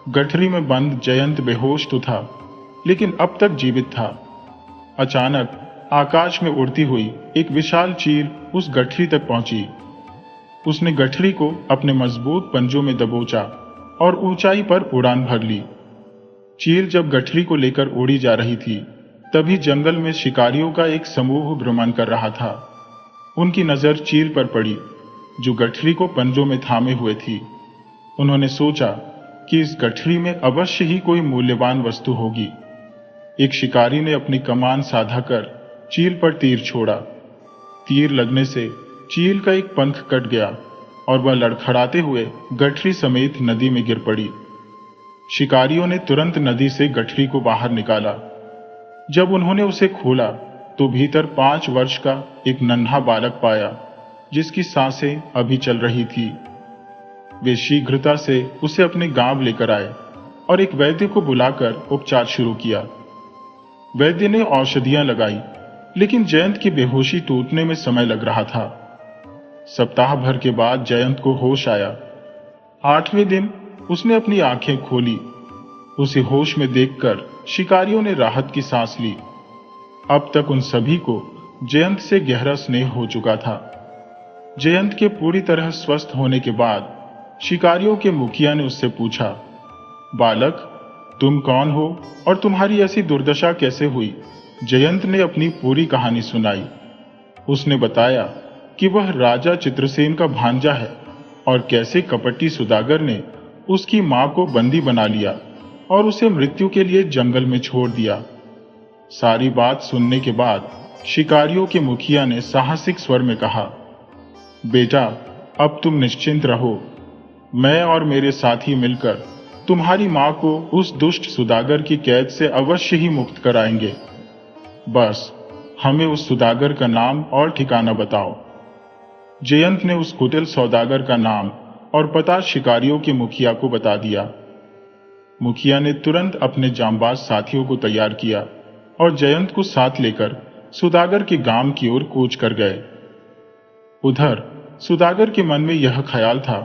[SPEAKER 1] गठरी में बंद जयंत बेहोश तो था, लेकिन अब तक जीवित था। अचानक आकाश में उड़ती हुई एक विशाल चील उस गठरी तक पहुंची। उसने गठरी को अपने मजबूत पंजों में दबोचा और ऊंचाई पर उड़ान भर ली। चील जब गठरी को लेकर उड़ी जा रही थी, तभी जंगल में शिकारियों का एक समूह भ्रमण कर रहा था। उनकी नजर चील पर पड़ी, जो गठरी को पंजों में थामे हुए थी। उन्होंने सोचा कि इस गठरी में अवश्य ही कोई मूल्यवान वस्तु होगी। एक शिकारी ने अपनी कमान साधा कर चील पर तीर छोड़ा। तीर लगने से चील का एक पंख कट गया और वह लड़खड़ाते हुए गठरी समेत नदी में गिर पड़ी। शिकारियों ने तुरंत नदी से गठरी को बाहर निकाला। जब उन्होंने उसे खोला तो भीतर 5 वर्ष का एक नन्हा बालक पाया, जिसकी सांसें अभी चल रही थी। वे शीघ्रता से उसे अपने गांव लेकर आए और एक वैद्य को बुलाकर उपचार शुरू किया। वैद्य ने औषधियां लगाई, लेकिन जयंत की बेहोशी टूटने में समय लग रहा था। सप्ताह भर के बाद जयंत को होश आया। 8वें दिन उसने अपनी आंखें खोली। उसे होश में देखकर शिकारियों ने राहत की सांस ली। अब तक उन सभी को जयंत से गहरा स्नेह हो चुका था। जयंत के पूरी तरह स्वस्थ होने के बाद शिकारियों के मुखिया ने उससे पूछा, बालक, तुम कौन हो और तुम्हारी ऐसी दुर्दशा कैसे हुई? जयंत ने अपनी पूरी कहानी सुनाई। उसने बताया कि वह राजा चित्रसेन का भांजा है और कैसे कपटी सुदागर ने उसकी मां को बंदी बना लिया और उसे मृत्यु के लिए जंगल में छोड़ दिया। सारी बात सुनने के बाद शिकारियों के मुखिया ने साहसिक स्वर में कहा, बेटा, अब तुम निश्चिंत रहो। मैं और मेरे साथी मिलकर तुम्हारी मां को उस दुष्ट सुदागर की कैद से अवश्य ही मुक्त कराएंगे। बस हमें उस सुदागर का नाम और ठिकाना बताओ। जयंत ने उस कुटिल सौदागर का नाम और पता शिकारियों के मुखिया को बता दिया। मुखिया ने तुरंत अपने जांबाज साथियों को तैयार किया और जयंत को साथ लेकर सुदागर के गांव की ओर कूच कर गए। उधर सुदागर के मन में यह ख्याल था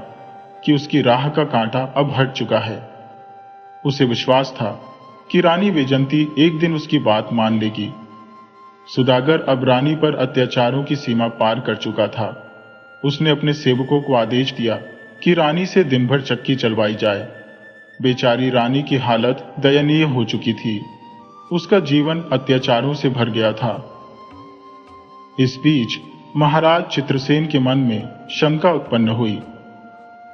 [SPEAKER 1] कि उसकी राह का कांटा अब हट चुका है। उसे विश्वास था कि रानी वैजंती एक दिन उसकी बात मान लेगी। सुदागर अब रानी पर अत्याचारों की सीमा पार कर चुका था। उसने अपने सेवकों को आदेश दिया कि रानी से दिन भर चक्की चलवाई जाए। बेचारी रानी की हालत दयनीय हो चुकी थी। उसका जीवन अत्याचारों से भर गया था। इस बीच महाराज चित्रसेन के मन में शंका उत्पन्न हुई।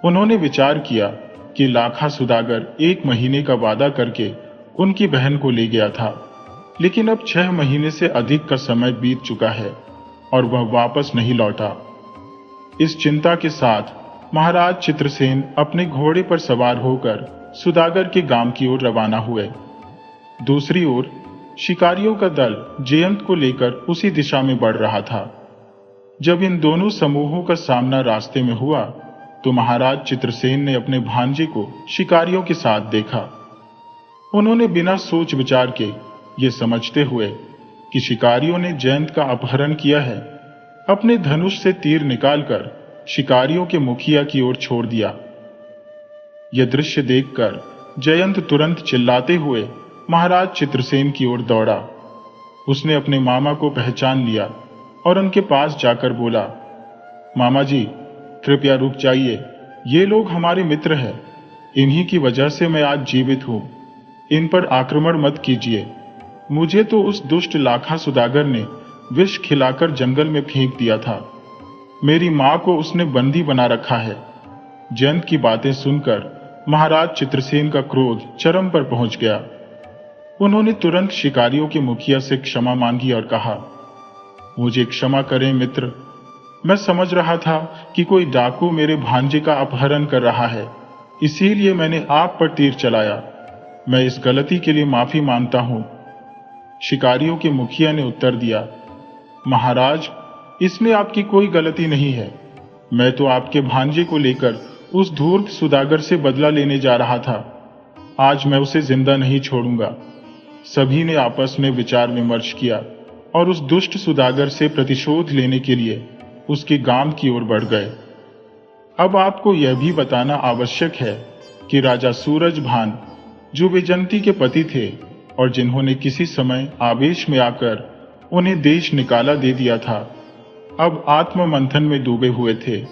[SPEAKER 1] उन्होंने विचार किया कि लाखा सुदागर 1 महीने का वादा करके उनकी बहन को ले गया था, लेकिन अब 6 महीने से अधिक का समय बीत चुका है और वह वापस नहीं लौटा। इस चिंता के साथ महाराज चित्रसेन अपने घोड़े पर सवार होकर सुदागर के गांव की ओर रवाना हुए। दूसरी ओर शिकारियों का दल जयंत को लेकर उसी दिशा में बढ़ रहा था। जब इन दोनों समूहों का सामना रास्ते में हुआ तो महाराज चित्रसेन ने अपने भांजे को शिकारियों के साथ देखा। उन्होंने बिना सोच विचार के ये समझते हुए कि शिकारियों ने जयंत का अपहरण किया है, अपने धनुष से तीर निकालकर शिकारियों के मुखिया की ओर छोड़ दिया। यह दृश्य देखकर जयंत तुरंत चिल्लाते हुए महाराज चित्रसेन की ओर दौड़ा। उसने अपने मामा को पहचान लिया और उनके पास जाकर बोला, मामा जी, कृपया रुक जाइए। ये लोग हमारे मित्र हैं। इन्हीं की वजह से मैं आज जीवित हूं। इन पर आक्रमण मत कीजिए। मुझे तो उस दुष्ट लाखा सुदागर ने विष खिलाकर जंगल में फेंक दिया था। मेरी मां को उसने बंदी बना रखा है। जयंत की बातें सुनकर महाराज चित्रसेन का क्रोध चरम पर पहुंच गया। उन्होंने तुरंत शिकारियों के मुखिया से क्षमा मांगी और कहा, मुझे क्षमा करें मित्र, मैं समझ रहा था कि कोई डाकू मेरे भांजे का अपहरण कर रहा है, इसीलिए मैंने आप पर तीर चलाया। मैं इस गलती के लिए माफी मांगता हूं। शिकारियों के मुखिया ने उत्तर दिया, महाराज, इसमें आपकी कोई गलती नहीं है। मैं तो आपके भांजे को लेकर उस धूर्त सुदागर से बदला लेने जा रहा था। आज मैं उसे जिंदा नहीं छोड़ूंगा। सभी ने आपस में विचार विमर्श किया और उस दुष्ट सुदागर से प्रतिशोध लेने के लिए उसके गांव की ओर बढ़ गए। अब आपको यह भी बताना आवश्यक है कि राजा सूरजभान, जो वैजयंती के पति थे और जिन्होंने किसी समय आवेश में आकर उन्हें देश निकाला दे दिया था, अब आत्ममंथन में डूबे हुए थे।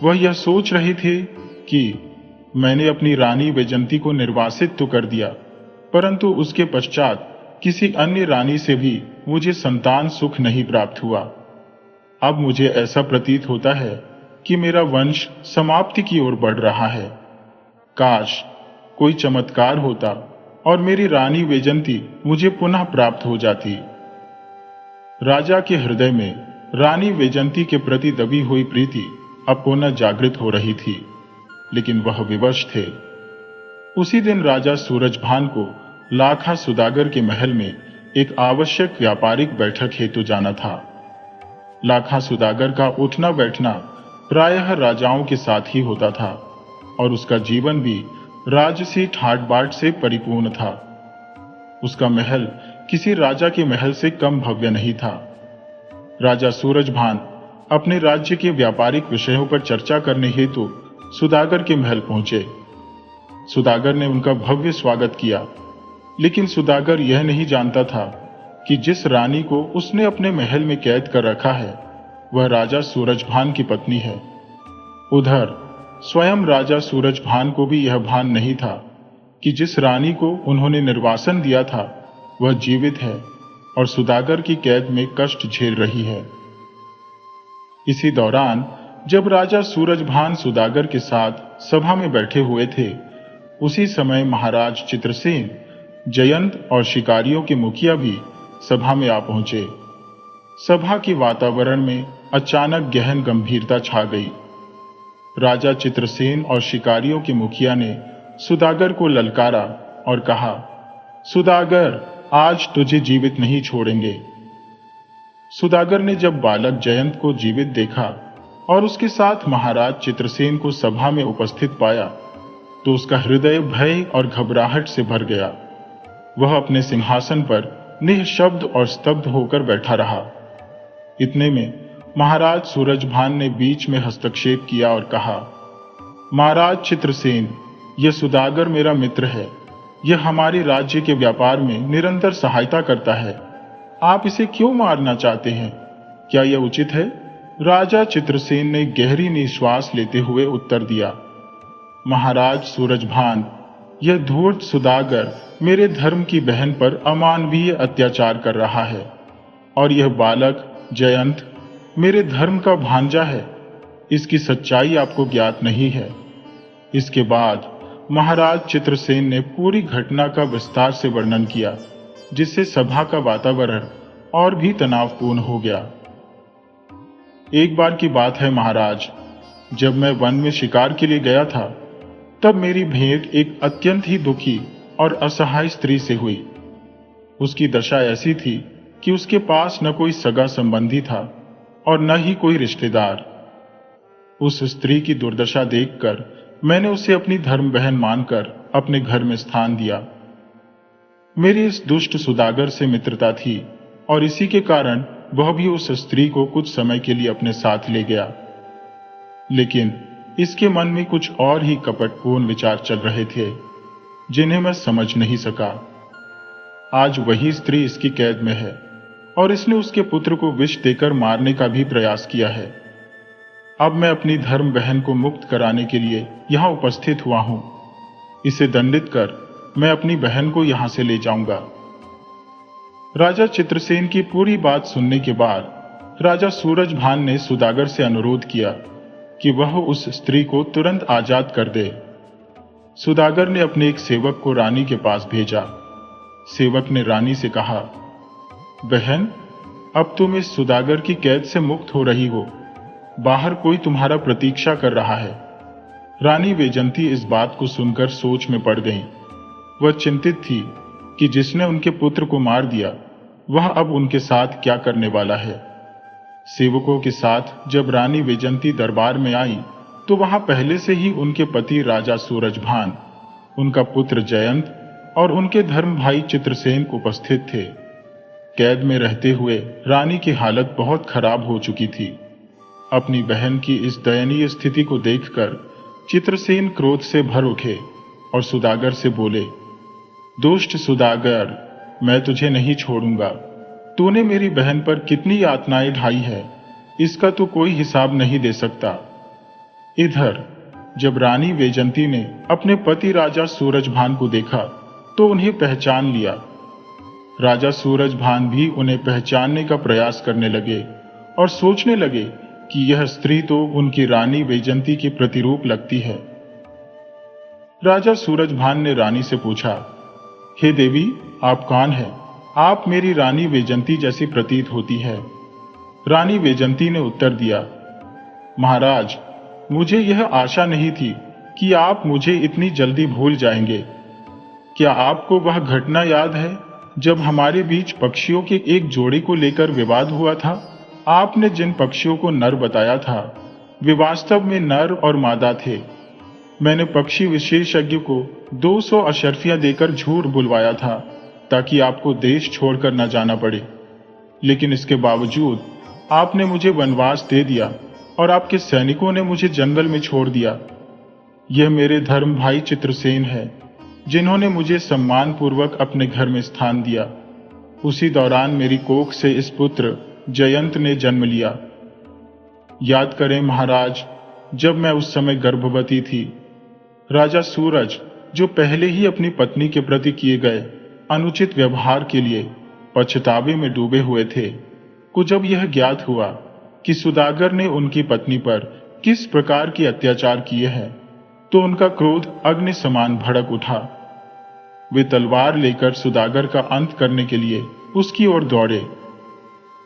[SPEAKER 1] वह यह सोच रहे थे कि मैंने अपनी रानी वैजयंती को निर्वासित तो कर दिया, परंतु उसके पश्चात किसी अन्य रानी से भी मुझे संतान सुख नहीं प्राप्त हुआ। अब मुझे ऐसा प्रतीत होता है कि मेरा वंश समाप्ति की ओर बढ़ रहा है। काश कोई चमत्कार होता और मेरी रानी वैजयंती मुझे पुनः प्राप्त हो जाती। राजा के हृदय में रानी वैजयंती के प्रति दबी हुई प्रीति अब पुनः जागृत हो रही थी, लेकिन वह विवश थे। उसी दिन राजा सूरजभान को लाखा सुदागर के महल में एक आवश्यक व्यापारिक बैठक हेतु जाना था। लाखा सुदागर का उठना बैठना प्रायः राजाओं के साथ ही होता था और उसका जीवन भी राजसी ठाट बाट से परिपूर्ण था। उसका महल किसी राजा के महल से कम भव्य नहीं था। राजा सूरजभान अपने राज्य के व्यापारिक विषयों पर चर्चा करने हेतु सुदागर के महल पहुंचे। सुदागर ने उनका भव्य स्वागत किया, लेकिन सुदागर यह नहीं जानता था कि जिस रानी को उसने अपने महल में कैद कर रखा है वह राजा सूरजभान की पत्नी है। उधर स्वयं राजा सूरजभान को भी यह भान नहीं था कि जिस रानी को उन्होंने निर्वासन दिया था वह जीवित है और सुदागर की कैद में कष्ट झेल रही है। इसी दौरान जब राजा सूरजभान सुदागर के साथ सभा में बैठे हुए थे, उसी समय महाराज चित्रसेन, जयंत और शिकारियों के मुखिया भी सभा में आ पहुंचे। सभा के वातावरण में अचानक गहन गंभीरता छा गई। राजा चित्रसेन और शिकारियों के मुखिया ने सुदागर को ललकारा और कहा, सुदागर, आज तुझे जीवित नहीं छोड़ेंगे। सुदागर ने जब बालक जयंत को जीवित देखा और उसके साथ महाराज चित्रसेन को सभा में उपस्थित पाया तो उसका हृदय भय और घबराहट से भर गया। वह अपने सिंहासन पर निःशब्द और स्तब्ध होकर बैठा रहा। इतने में महाराज सूरजभान ने बीच में हस्तक्षेप किया और कहा, महाराज चित्रसेन, यह सुदागर मेरा मित्र है। यह हमारे राज्य के व्यापार में निरंतर सहायता करता है। आप इसे क्यों मारना चाहते हैं? क्या यह उचित है? राजा चित्रसेन ने गहरी निश्वास लेते हुए उत्तर दिया, महाराज सूरजभान, यह धूर्त सुदागर मेरे धर्म की बहन पर अमानवीय अत्याचार कर रहा है और यह बालक जयंत मेरे धर्म का भांजा है। इसकी सच्चाई आपको ज्ञात नहीं है। इसके बाद महाराज चित्रसेन ने पूरी घटना का विस्तार से वर्णन किया, जिससे सभा का वातावरण और भी तनावपूर्ण हो गया। एक बार की बात है महाराज, जब मैं वन में शिकार के लिए गया था, तब मेरी भेंट एक अत्यंत ही दुखी और असहाय स्त्री से हुई। उसकी दशा ऐसी थी कि उसके पास न कोई सगा संबंधी था और न ही कोई रिश्तेदार। उस स्त्री की दुर्दशा देखकर मैंने उसे अपनी धर्म बहन मानकर अपने घर में स्थान दिया। मेरी इस दुष्ट सुदागर से मित्रता थी और इसी के कारण वह भी उस स्त्री को कुछ समय के लिए अपने साथ ले गया। लेकिन इसके मन में कुछ और ही कपटपूर्ण विचार चल रहे थे, जिन्हें मैं समझ नहीं सका। आज वही स्त्री इसकी कैद में है और इसने उसके पुत्र को विष देकर मारने का भी प्रयास किया है। अब मैं अपनी धर्म बहन को मुक्त कराने के लिए यहां उपस्थित हुआ हूं। इसे दंडित कर मैं अपनी बहन को यहां से ले जाऊंगा। राजा चित्रसेन की पूरी बात सुनने के बाद राजा सूरजभान ने सुदागर से अनुरोध किया कि वह उस स्त्री को तुरंत आजाद कर दे। सुदागर ने अपने एक सेवक को रानी के पास भेजा। सेवक ने रानी से कहा, बहन, अब तुम इस सुदागर की कैद से मुक्त हो रही हो। बाहर कोई तुम्हारा प्रतीक्षा कर रहा है। रानी वैजंती इस बात को सुनकर सोच में पड़ गईं। वह चिंतित थी कि जिसने उनके पुत्र को मार दिया वह अब उनके साथ क्या करने वाला है। सेवकों के साथ जब रानी वैजंती दरबार में आई तो वहां पहले से ही उनके पति राजा सूरजभान, उनका पुत्र जयंत और उनके धर्म भाई चित्रसेन उपस्थित थे। कैद में रहते हुए रानी की हालत बहुत खराब हो चुकी थी। अपनी बहन की इस दयनीय स्थिति को देखकर चित्रसेन क्रोध से भर उठे और सुदागर से बोले, दुष्ट सुदागर, मैं तुझे नहीं छोड़ूंगा। तूने मेरी बहन पर कितनी यातनाएं ढाई है, इसका तू कोई हिसाब नहीं दे सकता। इधर जब रानी वैजंती ने अपने पति राजा सूरजभान को देखा तो उन्हें पहचान लिया। राजा सूरजभान भी उन्हें पहचानने का प्रयास करने लगे और सोचने लगे कि यह स्त्री तो उनकी रानी वैजंती की प्रतिरूप लगती है। राजा सूरजभान ने रानी से पूछा, हे देवी, आप कौन हैं? आप मेरी रानी वैजंती जैसी प्रतीत होती है। रानी वैजंती ने उत्तर दिया, महाराज, मुझे यह आशा नहीं थी कि आप मुझे इतनी जल्दी भूल जाएंगे। क्या आपको वह घटना याद है जब हमारे बीच पक्षियों के एक जोड़े को लेकर विवाद हुआ था? आपने जिन पक्षियों को नर बताया था वे वास्तव में नर और मादा थे। मैंने पक्षी विशेषज्ञ को 200 अशर्फियां देकर झूठ बुलवाया था ताकि आपको देश छोड़कर न जाना पड़े, लेकिन इसके बावजूद आपने मुझे वनवास दे दिया और आपके सैनिकों ने मुझे जंगल में छोड़ दिया। यह मेरे धर्म भाई चित्रसेन है जिन्होंने मुझे सम्मान पूर्वक अपने घर में स्थान दिया। उसी दौरान मेरी कोख से इस पुत्र जयंत ने जन्म लिया। याद करें महाराज, जब मैं उस समय गर्भवती थी, राजा सूरज, जो पहले ही अपनी पत्नी के प्रति किए गए अनुचित व्यवहार के लिए पछतावे में डूबे हुए थे, को जब यह ज्ञात हुआ कि सुदागर ने उनकी पत्नी पर किस प्रकार के अत्याचार किए हैं, तो उनका क्रोध अग्नि समान भड़क उठा। वे तलवार लेकर सुदागर का अंत करने के लिए उसकी ओर दौड़े।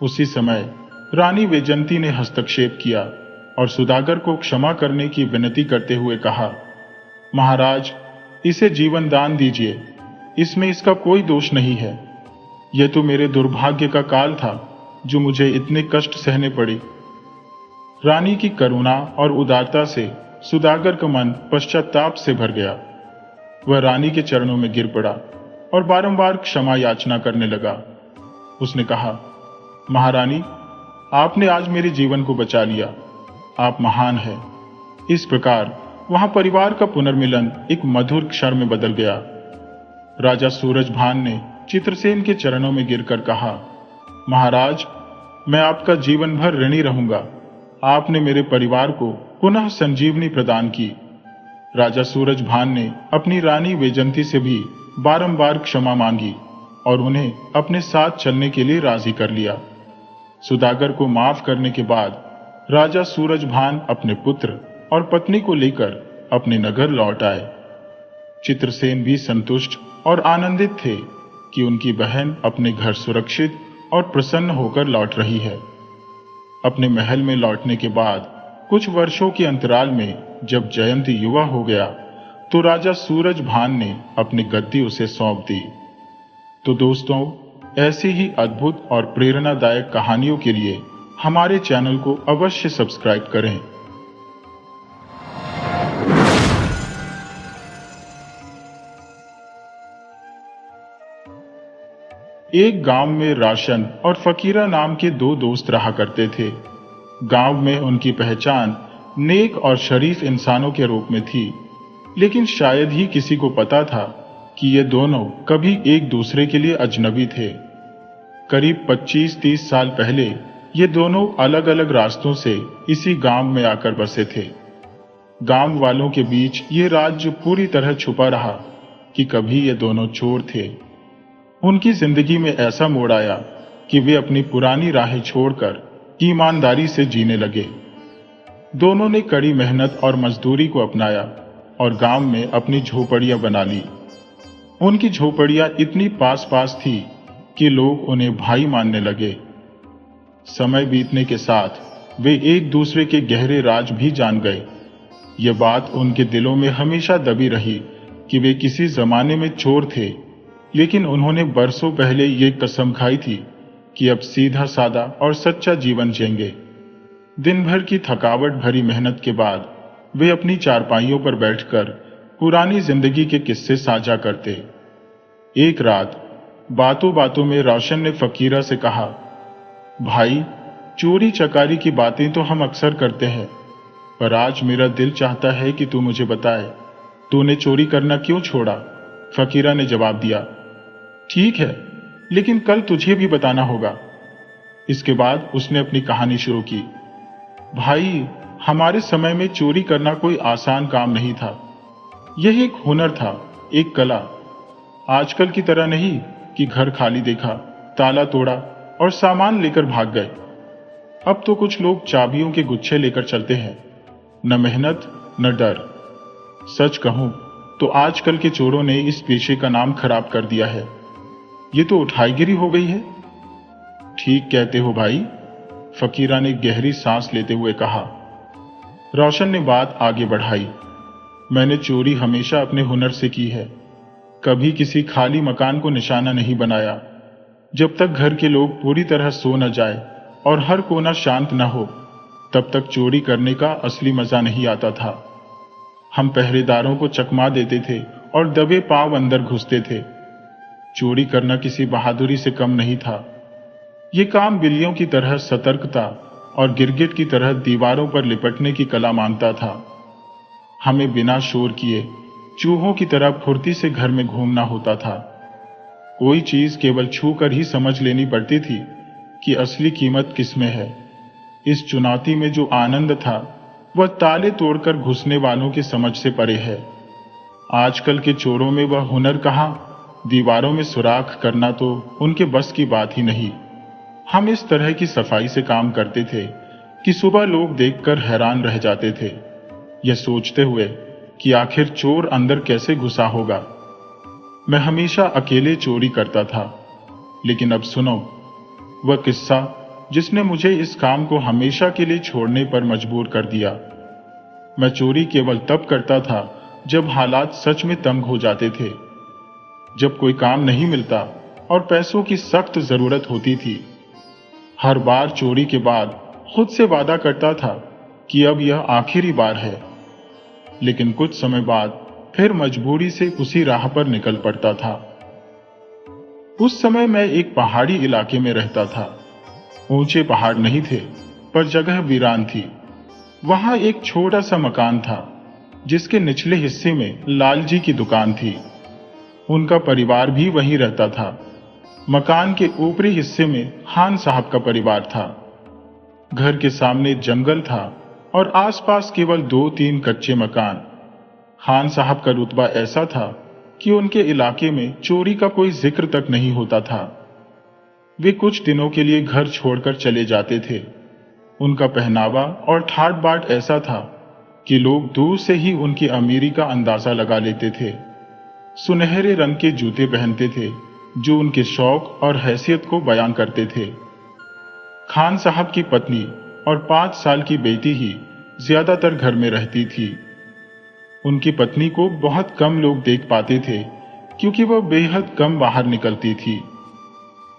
[SPEAKER 1] उसी समय रानी वैजंती ने हस्तक्षेप किया और सुदागर को क्षमा करने की विनती करते हुए कहा, महाराज, इसे जीवन दान दीजिए, इसमें इसका कोई दोष नहीं है। यह तो मेरे दुर्भाग्य का काल था जो मुझे इतने कष्ट सहने पड़े। रानी की करुणा और उदारता से सुदागर का मन पश्चाताप से भर गया। वह रानी के चरणों में गिर पड़ा और बारंबार क्षमा याचना करने लगा। उसने कहा, महारानी, आपने आज मेरे जीवन को बचा लिया। आप महान हैं। इस प्रकार वहां परिवार का पुनर्मिलन एक मधुर क्षण में बदल गया। राजा सूरजभान ने चित्रसेन के चरणों में गिरकर कहा, महाराज, मैं आपका जीवन भर ऋणी रहूंगा। आपने मेरे परिवार को पुनः संजीवनी प्रदान की। राजा सूरजभान ने अपनी रानी वैजंती से भी बारंबार क्षमा मांगी और उन्हें अपने साथ चलने के लिए राजी कर लिया। सुदागर को माफ करने के बाद राजा सूरजभान अपने पुत्र और पत्नी को लेकर अपने नगर लौट आए। चित्रसेन भी संतुष्ट और आनंदित थे कि उनकी बहन अपने घर सुरक्षित और प्रसन्न होकर लौट रही है। अपने महल में लौटने के बाद कुछ वर्षों के अंतराल में जब जयंत युवा हो गया तो राजा सूरजभान ने अपनी गद्दी उसे सौंप दी। तो दोस्तों, ऐसी ही अद्भुत और प्रेरणादायक कहानियों के लिए हमारे चैनल को अवश्य सब्सक्राइब करें। एक गांव में राशन और फकीरा नाम के दो दोस्त रहा करते थे। गांव में उनकी पहचान नेक और शरीफ इंसानों के रूप में थी, लेकिन शायद ही किसी को पता था कि ये दोनों कभी एक दूसरे के लिए अजनबी थे। करीब 25-30 साल पहले ये दोनों अलग अलग रास्तों से इसी गांव में आकर बसे थे। गांव वालों के बीच ये राज पूरी तरह छुपा रहा कि कभी ये दोनों चोर थे। उनकी जिंदगी में ऐसा मोड़ आया कि वे अपनी पुरानी राहें छोड़कर ईमानदारी से जीने लगे। दोनों ने कड़ी मेहनत और मजदूरी को अपनाया और गांव में अपनी झोपड़ियां बना ली। उनकी झोपड़ियां इतनी पास पास थी कि लोग उन्हें भाई मानने लगे। समय बीतने के साथ वे एक दूसरे के गहरे राज भी जान गए। ये बात उनके दिलों में हमेशा दबी रही कि वे किसी जमाने में चोर थे, लेकिन उन्होंने बरसों पहले ये कसम खाई थी कि अब सीधा सादा और सच्चा जीवन जिएंगे। दिन भर की थकावट भरी मेहनत के बाद वे अपनी चारपाइयों पर बैठकर पुरानी जिंदगी के किस्से साझा करते। एक रात बातों बातों में रोशन ने फकीरा से कहा, भाई, चोरी चकारी की बातें तो हम अक्सर करते हैं, पर आज मेरा दिल चाहता है कि तू मुझे बताए, तूने चोरी करना क्यों छोड़ा? फकीरा ने जवाब दिया, ठीक है, लेकिन कल तुझे भी बताना होगा। इसके बाद उसने अपनी कहानी शुरू की। भाई, हमारे समय में चोरी करना कोई आसान काम नहीं था। यह एक हुनर था, एक कला। आजकल की तरह नहीं कि घर खाली देखा, ताला तोड़ा और सामान लेकर भाग गए। अब तो कुछ लोग चाबियों के गुच्छे लेकर चलते हैं, न मेहनत न डर। सच कहूं तो आजकल के चोरों ने इस पेशे का नाम खराब कर दिया है। ये तो उठाईगिरी हो गई है। ठीक कहते हो भाई, फकीरा ने गहरी सांस लेते हुए कहा। रोशन ने बात आगे बढ़ाई। मैंने चोरी हमेशा अपने हुनर से की है, कभी किसी खाली मकान को निशाना नहीं बनाया। जब तक घर के लोग पूरी तरह सो न जाए और हर कोना शांत न हो, तब तक चोरी करने का असली मजा नहीं आता था। हम पहरेदारों को चकमा देते थे और दबे पांव अंदर घुसते थे। चोरी करना किसी बहादुरी से कम नहीं था। ये काम बिल्लियों की तरह सतर्कता और गिरगिट की तरह दीवारों पर लिपटने की कला मांगता था। हमें बिना शोर किए चूहों की तरह फुर्ती से घर में घूमना होता था। कोई चीज केवल छू कर ही समझ लेनी पड़ती थी कि असली कीमत किसमें है। इस चुनौती में जो आनंद था, वह ताले तोड़कर घुसने वालों की समझ से परे है। आजकल के चोरों में वह हुनर कहां? दीवारों में सुराख करना तो उनके बस की बात ही नहीं। हम इस तरह की सफाई से काम करते थे कि सुबह लोग देखकर हैरान रह जाते थे, यह सोचते हुए कि आखिर चोर अंदर कैसे घुसा होगा। मैं हमेशा अकेले चोरी करता था, लेकिन अब सुनो वह किस्सा जिसने मुझे इस काम को हमेशा के लिए छोड़ने पर मजबूर कर दिया। मैं चोरी केवल तब करता था जब हालात सच में तंग हो जाते थे, जब कोई काम नहीं मिलता और पैसों की सख्त जरूरत होती थी। हर बार चोरी के बाद खुद से वादा करता था कि अब यह आखिरी बार है, लेकिन कुछ समय बाद फिर मजबूरी से उसी राह पर निकल पड़ता था। उस समय मैं एक पहाड़ी इलाके में रहता था। ऊंचे पहाड़ नहीं थे, पर जगह वीरान थी। वहां एक छोटा सा मकान था, जिसके निचले हिस्से में लालजी की दुकान थी। उनका परिवार भी वहीं रहता था। मकान के ऊपरी हिस्से में खान साहब का परिवार था। घर के सामने जंगल था और आसपास केवल 2-3 कच्चे मकान। खान साहब का रुतबा ऐसा था कि उनके इलाके में चोरी का कोई जिक्र तक नहीं होता था। वे कुछ दिनों के लिए घर छोड़कर चले जाते थे। उनका पहनावा और ठाट बाट ऐसा था कि लोग दूर से ही उनकी अमीरी का अंदाजा लगा लेते थे। सुनहरे रंग के जूते पहनते थे, जो उनके शौक और हैसियत को बयां करते थे। खान साहब की पत्नी और 5 साल की बेटी ही ज्यादातर घर में रहती थी। उनकी पत्नी को बहुत कम लोग देख पाते थे, क्योंकि वह बेहद कम बाहर निकलती थी।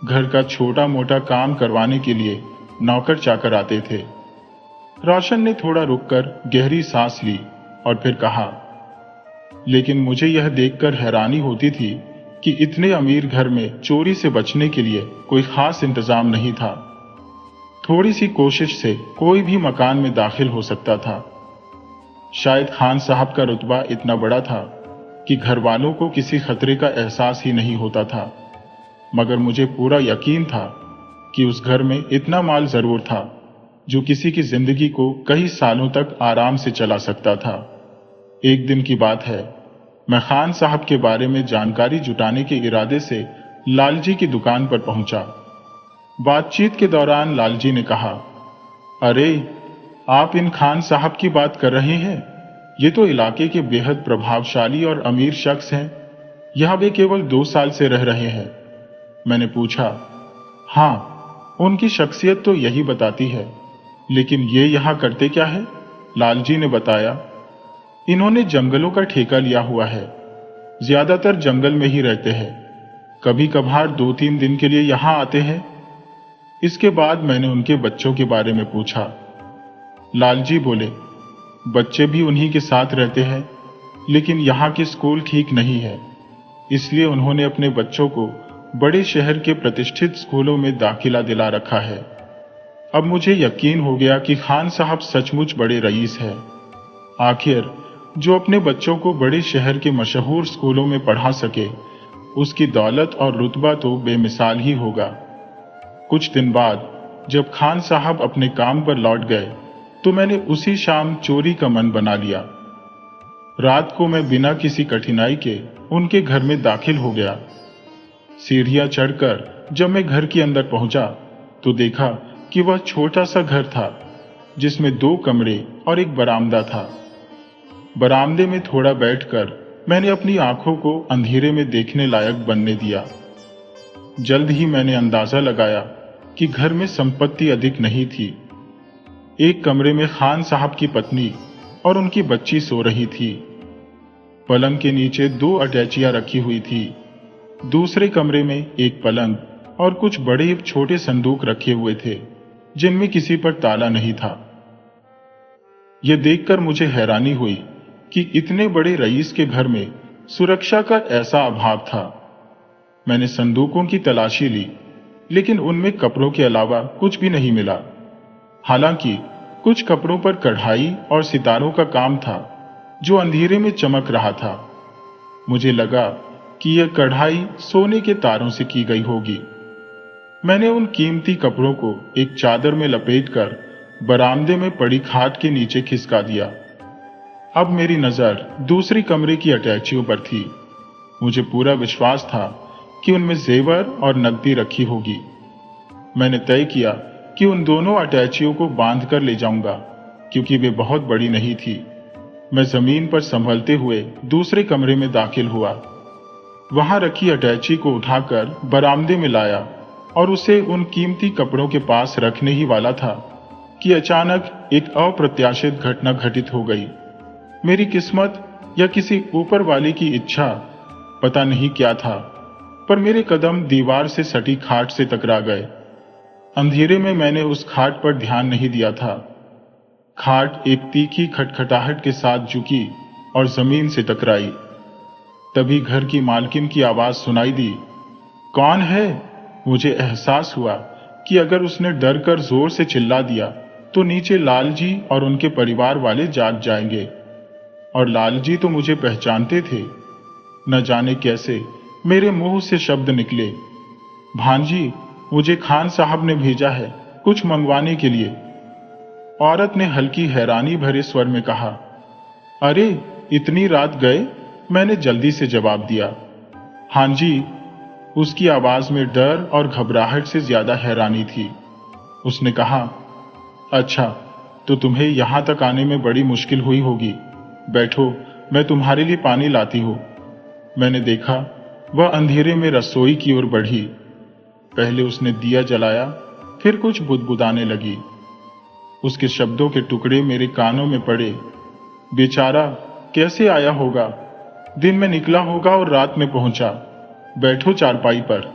[SPEAKER 1] घर का छोटा मोटा काम करवाने के लिए नौकर चाकर आते थे। रोशन ने थोड़ा रुककर गहरी सांस ली और फिर कहा, लेकिन मुझे यह देखकर हैरानी होती थी कि इतने अमीर घर में चोरी से बचने के लिए कोई खास इंतजाम नहीं था। थोड़ी सी कोशिश से कोई भी मकान में दाखिल हो सकता था। शायद खान साहब का रुतबा इतना बड़ा था कि घर वालों को किसी खतरे का एहसास ही नहीं होता था, मगर मुझे पूरा यकीन था कि उस घर में इतना माल जरूर था जो किसी की जिंदगी को कई सालों तक आराम से चला सकता था। एक दिन की बात है, मैं खान साहब के बारे में जानकारी जुटाने के इरादे से लालजी की दुकान पर पहुंचा। बातचीत के दौरान लालजी ने कहा, अरे, आप इन खान साहब की बात कर रहे हैं? ये तो इलाके के बेहद प्रभावशाली और अमीर शख्स हैं। यहाँ वे केवल 2 साल से रह रहे हैं। मैंने पूछा। हाँ, उनकी शख्सियत तो यही बताती है, लेकिन ये यहाँ करते क्या है? लालजी ने बताया। इन्होंने जंगलों का ठेका लिया हुआ है, ज्यादातर जंगल में ही रहते हैं। कभी कभार 2-3 दिन के लिए यहाँ आते हैं। इसके बाद मैंने उनके बच्चों के बारे में पूछा। लालजी बोले, बच्चे भी उन्हीं के साथ रहते हैं, लेकिन यहाँ के स्कूल ठीक नहीं है, इसलिए उन्होंने अपने बच्चों को बड़े शहर के प्रतिष्ठित स्कूलों में दाखिला दिला रखा है। अब मुझे यकीन हो गया कि खान साहब सचमुच बड़े रईस हैं। आखिर जो अपने बच्चों को बड़े शहर के मशहूर स्कूलों में पढ़ा सके, उसकी दौलत और रुतबा तो बेमिसाल ही होगा। कुछ दिन बाद जब खान साहब अपने काम पर लौट गए, तो मैंने उसी शाम चोरी का मन बना लिया। रात को मैं बिना किसी कठिनाई के उनके घर में दाखिल हो गया। सीढ़ियां चढ़कर जब मैं घर के अंदर पहुंचा, तो देखा कि वह छोटा सा घर था, जिसमें 2 कमरे और एक बरामदा था। बरामदे में थोड़ा बैठकर मैंने अपनी आंखों को अंधेरे में देखने लायक बनने दिया। जल्द ही मैंने अंदाजा लगाया कि घर में संपत्ति अधिक नहीं थी। एक कमरे में खान साहब की पत्नी और उनकी बच्ची सो रही थी। पलंग के नीचे 2 अटैचियां रखी हुई थी। दूसरे कमरे में एक पलंग और कुछ बड़े छोटे संदूक रखे हुए थे, जिनमें किसी पर ताला नहीं था। यह देखकर मुझे हैरानी हुई कि इतने बड़े रईस के घर में सुरक्षा का ऐसा अभाव था। मैंने संदूकों की तलाशी ली, लेकिन उनमें कपड़ों के अलावा कुछ भी नहीं मिला। हालांकि कुछ कपड़ों पर कढ़ाई और सितारों का काम था, जो अंधेरे में चमक रहा था। मुझे लगा कि यह कढ़ाई सोने के तारों से की गई होगी। मैंने उन कीमती कपड़ों को एक चादर में लपेटकर बरामदे में पड़ी खाट के नीचे खिसका दिया। अब मेरी नजर दूसरी कमरे की अटैचियों पर थी। मुझे पूरा विश्वास था कि उनमें जेवर और नकदी रखी होगी। मैंने तय किया कि उन दोनों अटैचियों को बांध कर ले जाऊंगा, क्योंकि वे बहुत बड़ी नहीं थी। मैं जमीन पर संभलते हुए दूसरे कमरे में दाखिल हुआ। वहां रखी अटैची को उठाकर बरामदे में लाया और उसे उन कीमती कपड़ों के पास रखने ही वाला था कि अचानक एक अप्रत्याशित घटना घटित हो गई। मेरी किस्मत या किसी ऊपर वाले की इच्छा, पता नहीं क्या था, पर मेरे कदम दीवार से सटी खाट से टकरा गए। अंधेरे में मैंने उस खाट पर ध्यान नहीं दिया था। खाट एक तीखी खटखटाहट के साथ झुकी और जमीन से टकराई। तभी घर की मालकिन की आवाज सुनाई दी, कौन है? मुझे एहसास हुआ कि अगर उसने डर कर जोर से चिल्ला दिया तो नीचे लालजी और उनके परिवार वाले जाग जाएंगे, और लालजी तो मुझे पहचानते थे। न जाने कैसे मेरे मुंह से शब्द निकले, भांजी, मुझे खान साहब ने भेजा है कुछ मंगवाने के लिए। औरत ने हल्की हैरानी भरे स्वर में कहा, अरे इतनी रात गए? मैंने जल्दी से जवाब दिया, हां जी। उसकी आवाज में डर और घबराहट से ज्यादा हैरानी थी। उसने कहा, अच्छा, तो तुम्हें यहां तक आने में बड़ी मुश्किल हुई होगी। बैठो, मैं तुम्हारे लिए पानी लाती हूं। मैंने देखा वह अंधेरे में रसोई की ओर बढ़ी। पहले उसने दिया जलाया, फिर कुछ बुदबुदाने लगी। उसके शब्दों के टुकड़े मेरे कानों में पड़े। बेचारा कैसे आया होगा, दिन में निकला होगा और रात में पहुंचा। बैठो चारपाई पर।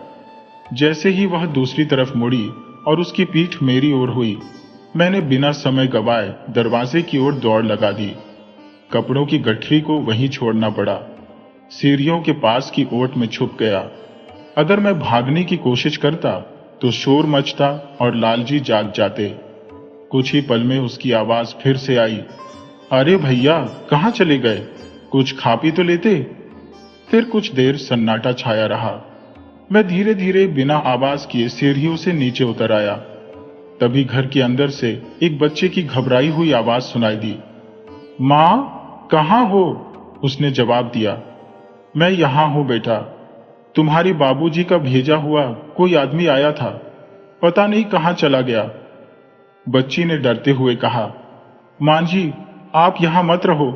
[SPEAKER 1] जैसे ही वह दूसरी तरफ मुड़ी और उसकी पीठ मेरी ओर हुई, मैंने बिना समय गवाए दरवाजे की ओर दौड़ लगा दी। कपड़ों की गठरी को वहीं छोड़ना पड़ा। सीढ़ियों के पास की ओट में छुप गया। अगर मैं भागने की कोशिश करता तो शोर मचता और लालजी जाग जाते। कुछ ही पल में उसकी आवाज फिर से आई, अरे भैया, कहां चले गए? कुछ खा पी तो लेते। फिर कुछ देर सन्नाटा छाया रहा। मैं धीरे धीरे बिना आवाज किए सीढ़ियों से नीचे उतर आया। तभी घर के अंदर से एक बच्चे की घबराई हुई आवाज सुनाई दी। मां, कहां हो? उसने जवाब दिया, मैं यहां हूं बेटा। तुम्हारी बाबूजी का भेजा हुआ कोई आदमी आया था, पता नहीं कहां चला गया। बच्ची ने डरते हुए कहा, मां जी, आप यहां मत रहो,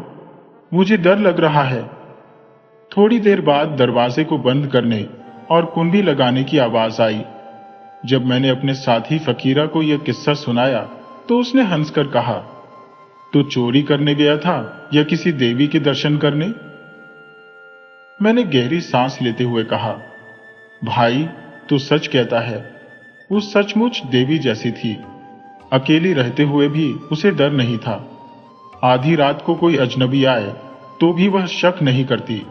[SPEAKER 1] मुझे डर लग रहा है। थोड़ी देर बाद दरवाजे को बंद करने और कुंडी लगाने की आवाज आई। जब मैंने अपने साथी फकीरा को यह किस्सा सुनाया तो उसने हंसकर कहा, तू चोरी करने गया था या किसी देवी के दर्शन करने? मैंने गहरी सांस लेते हुए कहा, भाई तू सच कहता है। वो सचमुच देवी जैसी थी। अकेली रहते हुए भी उसे डर नहीं था। आधी रात को कोई अजनबी आए तो भी वह शक नहीं करती।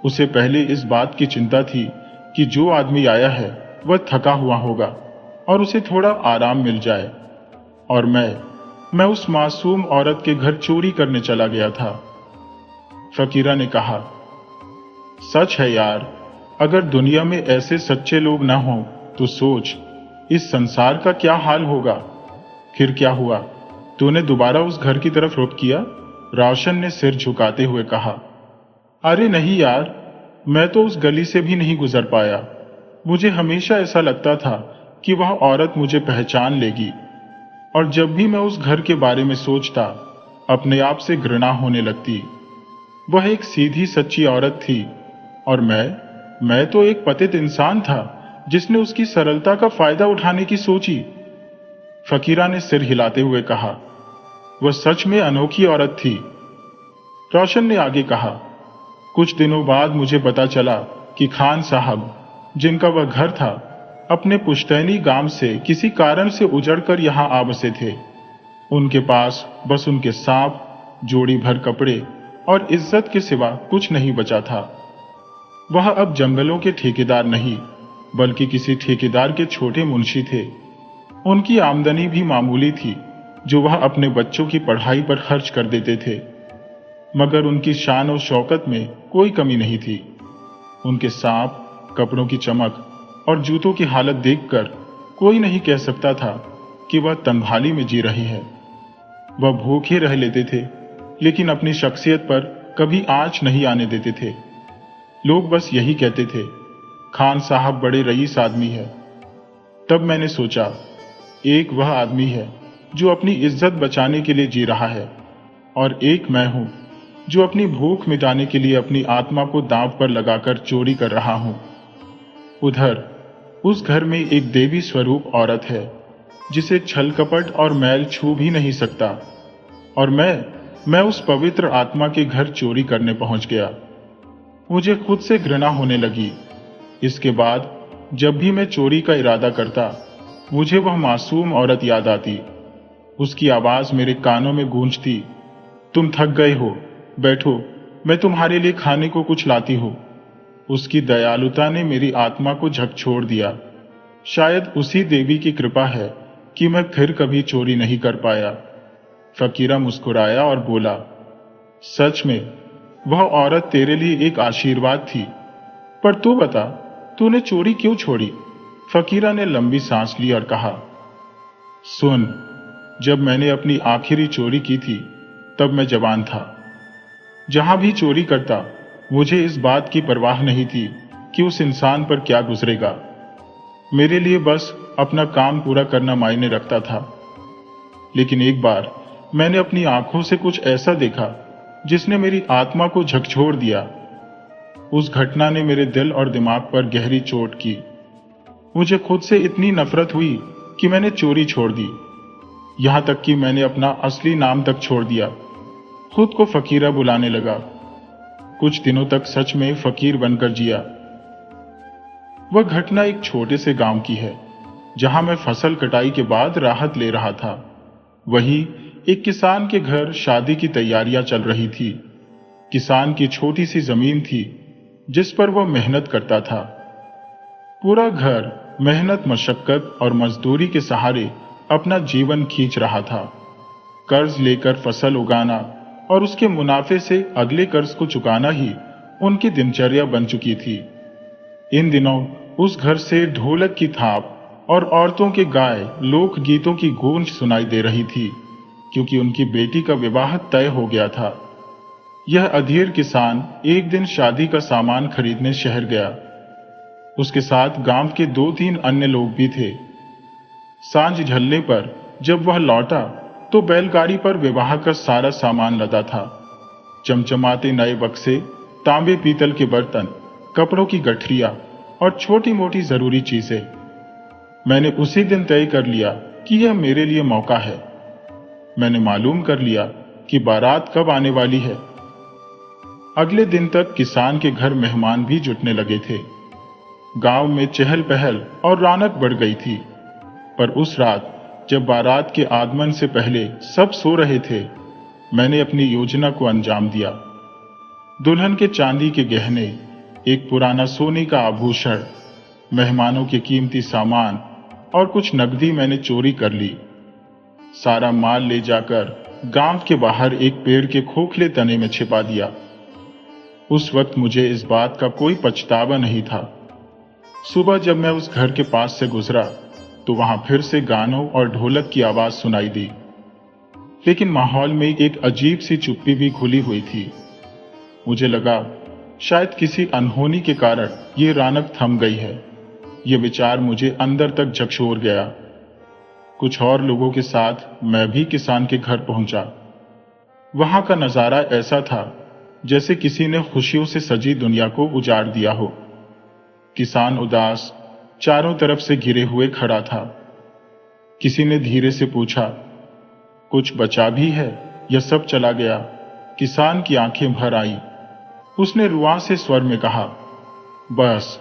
[SPEAKER 1] उसे पहले इस बात की चिंता थी कि जो आदमी आया है वह थका हुआ होगा और उसे थोड़ा आराम मिल जाए। और मैं उस मासूम औरत के घर चोरी करने चला गया था। फकीरा ने कहा, सच है यार, अगर दुनिया में ऐसे सच्चे लोग ना हों तो सोच इस संसार का क्या हाल होगा। फिर क्या हुआ? तूने दोबारा उस घर की तरफ रुख किया? रोशन ने सिर झुकाते हुए कहा, अरे नहीं यार, मैं तो उस गली से भी नहीं गुजर पाया। मुझे हमेशा ऐसा लगता था कि वह औरत मुझे पहचान लेगी, और जब भी मैं उस घर के बारे में सोचता अपने आप से घृणा होने लगती। वह एक सीधी सच्ची औरत थी और मैं तो एक पतित इंसान था जिसने उसकी सरलता का फायदा उठाने की सोची। फकीरा ने सिर हिलाते हुए कहा, वह सच में अनोखी औरत थी। रोशन ने आगे कहा, कुछ दिनों बाद मुझे पता चला कि खान साहब, जिनका वह घर था, अपने पुश्तैनी गांव से किसी कारण से उजड़कर यहां आ बसे थे। उनके पास बस उनके सांप, जोड़ी भर कपड़े और इज्जत के सिवा कुछ नहीं बचा था। वह अब जंगलों के ठेकेदार नहीं, बल्कि किसी ठेकेदार के छोटे मुंशी थे। उनकी आमदनी भी मामूली थी, जो वह अपने बच्चों की पढ़ाई पर खर्च कर देते थे। मगर उनकी शान और शौकत में कोई कमी नहीं थी। उनके सांप, कपड़ों की चमक और जूतों की हालत देखकर कोई नहीं कह सकता था कि वह तंगहाली में जी रहे हैं। वह भूखे रह लेते थे, लेकिन अपनी शख्सियत पर कभी आंच नहीं आने देते थे। लोग बस यही कहते थे, खान साहब बड़े रईस आदमी है। तब मैंने सोचा, एक वह आदमी है जो अपनी इज्जत बचाने के लिए जी रहा है, और एक मैं हूं जो अपनी भूख मिटाने के लिए अपनी आत्मा को दांव पर लगाकर चोरी कर रहा हूं। उधर उस घर में एक देवी स्वरूप औरत है जिसे छल कपट और मैल छू भी नहीं सकता, और मैं उस पवित्र आत्मा के घर चोरी करने पहुंच गया। मुझे खुद से घृणा होने लगी। इसके बाद जब भी मैं चोरी का इरादा करता, मुझे वह मासूम औरत याद आती। उसकी आवाज मेरे कानों में गूंजती, तुम थक गए हो, बैठो, मैं तुम्हारे लिए खाने को कुछ लाती हूं। उसकी दयालुता ने मेरी आत्मा को झकझोर दिया। शायद उसी देवी की कृपा है कि मैं फिर कभी चोरी नहीं कर पाया। फकीरा मुस्कुराया और बोला, सच में वह औरत तेरे लिए एक आशीर्वाद थी। पर तू बता, तूने चोरी क्यों छोड़ी? फकीरा ने लंबी सांस ली और कहा, सुन, जब मैंने अपनी आखिरी चोरी की थी तब मैं जवान था। जहां भी चोरी करता, मुझे इस बात की परवाह नहीं थी कि उस इंसान पर क्या गुजरेगा। मेरे लिए बस अपना काम पूरा करना मायने रखता था। लेकिन एक बार मैंने अपनी आंखों से कुछ ऐसा देखा जिसने मेरी आत्मा को झकझोर दिया। उस घटना ने मेरे दिल और दिमाग पर गहरी चोट की। मुझे खुद से इतनी नफरत हुई कि मैंने चोरी छोड़ दी। यहां तक कि मैंने अपना असली नाम तक छोड़ दिया। खुद को फकीरा बुलाने लगा। कुछ दिनों तक सच में फकीर बनकर जिया। वह घटना एक छोटे से गांव की है, जहां मैं फसल कटाई के बाद राहत ले रहा था। वहीं एक किसान के घर शादी की तैयारियां चल रही थी। किसान की छोटी सी जमीन थी जिस पर वह मेहनत करता था। पूरा घर मेहनत, मशक्कत और मजदूरी के सहारे अपना जीवन खींच रहा था। कर्ज लेकर फसल उगाना और उसके मुनाफे से अगले कर्ज को चुकाना ही उनकी दिनचर्या बन चुकी थी। इन दिनों उस घर से ढोलक की थाप और औरतों के गाए लोक गीतों की गूंज सुनाई दे रही थी, क्योंकि उनकी बेटी का विवाह तय हो गया था। यह अधीर किसान एक दिन शादी का सामान खरीदने शहर गया। उसके साथ गांव के 2-3 अन्य लोग भी थे। सांझ ढलने पर जब वह लौटा तो बैलगाड़ी पर विवाह का सारा सामान लदा था। चमचमाते नए बक्से, तांबे पीतल के बर्तन, कपड़ों की गठरियां और छोटी मोटी जरूरी चीजें। मैंने उसी दिन तय कर लिया कि यह मेरे लिए मौका है। मैंने मालूम कर लिया कि बारात कब आने वाली है। अगले दिन तक किसान के घर मेहमान भी जुटने लगे थे। गांव में चहल पहल और रौनक बढ़ गई थी। पर उस रात जब बारात के आगमन से पहले सब सो रहे थे, मैंने अपनी योजना को अंजाम दिया। दुल्हन के चांदी के गहने, एक पुराना सोने का आभूषण, मेहमानों के कीमती सामान और कुछ नकदी मैंने चोरी कर ली। सारा माल ले जाकर गांव के बाहर एक पेड़ के खोखले तने में छिपा दिया। उस वक्त मुझे इस बात का कोई पछतावा नहीं था। सुबह जब मैं उस घर के पास से गुजरा तो वहां फिर से गानों और ढोलक की आवाज सुनाई दी, लेकिन माहौल में एक अजीब सी चुप्पी भी घुली हुई थी। मुझे लगा शायद किसी अनहोनी के कारण ये रौनक थम गई है। ये विचार मुझे अंदर तक झकझोर गया। कुछ और लोगों के साथ मैं भी किसान के घर पहुंचा। वहां का नजारा ऐसा था जैसे किसी ने खुशियों से सजी दुनिया को उजाड़ दिया हो। किसान उदास, चारों तरफ से घिरे हुए खड़ा था। किसी ने धीरे से पूछा, कुछ बचा भी है या सब चला गया? किसान की आंखें भर आई। उसने रुआं से स्वर में कहा, बस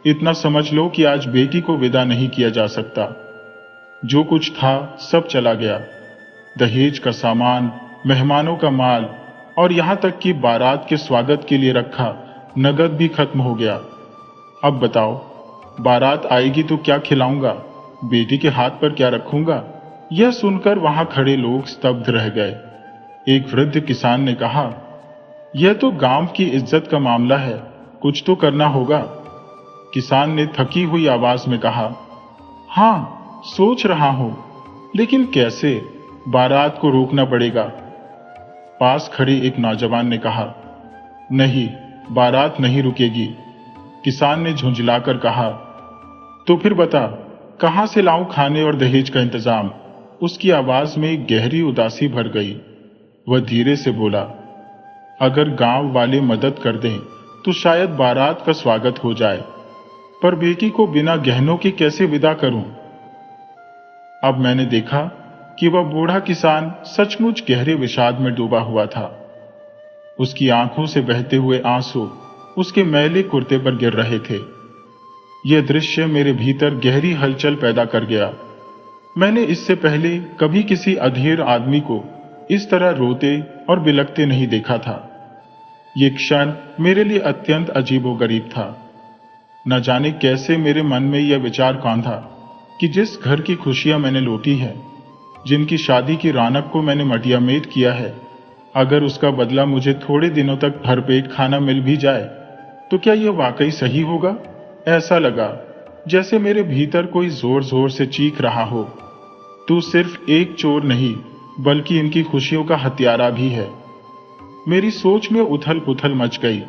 [SPEAKER 1] इतना समझ लो कि आज बेटी को विदा नहीं किया जा सकता। जो कुछ था सब चला गया। दहेज का सामान, मेहमानों का माल और यहां तक कि बारात के स्वागत के लिए रखा नगद भी खत्म हो गया। अब बताओ, बारात आएगी तो क्या खिलाऊंगा? बेटी के हाथ पर क्या रखूंगा? यह सुनकर वहां खड़े लोग स्तब्ध रह गए। एक वृद्ध किसान ने कहा, यह तो गांव की इज्जत का मामला है, कुछ तो करना होगा। किसान ने थकी हुई आवाज में कहा, हां, सोच रहा हूं, लेकिन कैसे? बारात को रोकना पड़ेगा। पास खड़े एक नौजवान ने कहा, नहीं, बारात नहीं रुकेगी। किसान ने झुंझलाकर कहा, तो फिर बता, कहां से लाऊं खाने और दहेज का इंतजाम? उसकी आवाज में एक गहरी उदासी भर गई। वह धीरे से बोला, अगर गांव वाले मदद कर दें तो शायद बारात का स्वागत हो जाए, पर बेटी को बिना गहनों के कैसे विदा करूं? अब मैंने देखा कि वह बूढ़ा किसान सचमुच गहरे विषाद में डूबा हुआ था। उसकी आंखों से बहते हुए आंसू उसके मैले कुर्ते पर गिर रहे थे। यह दृश्य मेरे भीतर गहरी हलचल पैदा कर गया। मैंने इससे पहले कभी किसी अधीर आदमी को इस तरह रोते और बिलखते नहीं देखा था। ये क्षण मेरे लिए अत्यंत अजीबोगरीब था। न जाने कैसे मेरे मन में यह विचार कौंधा कि जिस घर की खुशियां मैंने लूटी है, जिनकी शादी की रौनक को मैंने मटियामेट किया है, अगर उसका बदला मुझे थोड़े दिनों तक भरपेट खाना मिल भी जाए तो क्या यह वाकई सही होगा? ऐसा लगा जैसे मेरे भीतर कोई जोर जोर से चीख रहा हो, तू सिर्फ एक चोर नहीं बल्कि इनकी खुशियों का हत्यारा भी है। मेरी सोच में उथल पुथल मच गई।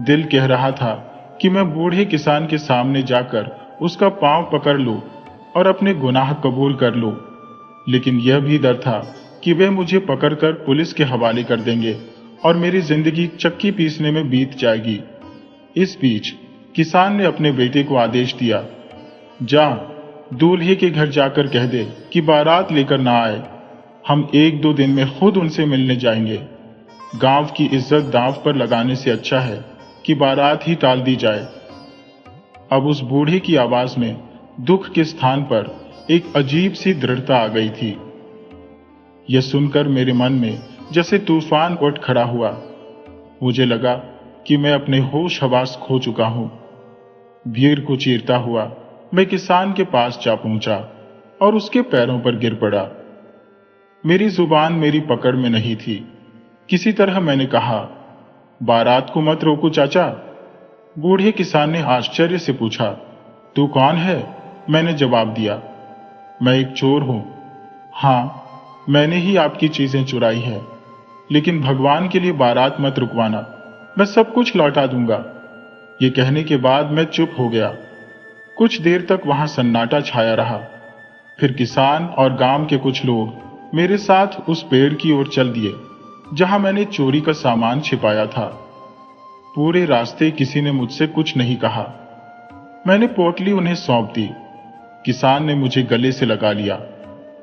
[SPEAKER 1] दिल कह रहा था कि मैं बूढ़े किसान के सामने जाकर उसका पांव पकड़ लूं और अपने गुनाह कबूल कर लूं, लेकिन यह भी डर था कि वे मुझे पकड़कर पुलिस के हवाले कर देंगे और मेरी जिंदगी चक्की पीसने में बीत जाएगी। इस बीच किसान ने अपने बेटे को आदेश दिया, जा दूल्हे के घर जाकर कह दे कि बारात लेकर ना आए। हम 1-2 दिन में खुद उनसे मिलने जाएंगे। गांव की इज्जत दांव पर लगाने से अच्छा है कि बारात ही टाल दी जाए। अब उस बूढ़े की आवाज में दुख के स्थान पर एक अजीब सी दृढ़ता आ गई थी। यह सुनकर मेरे मन में जैसे तूफान उठ खड़ा हुआ। मुझे लगा कि मैं अपने होश हवास खो चुका हूं। भीड़ को चीरता हुआ मैं किसान के पास जा पहुंचा और उसके पैरों पर गिर पड़ा। मेरी जुबान मेरी पकड़ में नहीं थी। किसी तरह मैंने कहा, बारात को मत रोको चाचा। बूढ़े किसान ने आश्चर्य से पूछा, तू कौन है? मैंने जवाब दिया, मैं एक चोर हूं। हाँ, मैंने ही आपकी चीजें चुराई है, लेकिन भगवान के लिए बारात मत रुकवाना, मैं सब कुछ लौटा दूंगा। ये कहने के बाद मैं चुप हो गया। कुछ देर तक वहां सन्नाटा छाया रहा। फिर किसान और गांव के कुछ लोग मेरे साथ उस पेड़ की ओर चल दिए। जहां मैंने चोरी का सामान छिपाया था। पूरे रास्ते किसी ने मुझसे कुछ नहीं कहा। मैंने पोटली उन्हें सौंप दी। किसान ने मुझे गले से लगा लिया।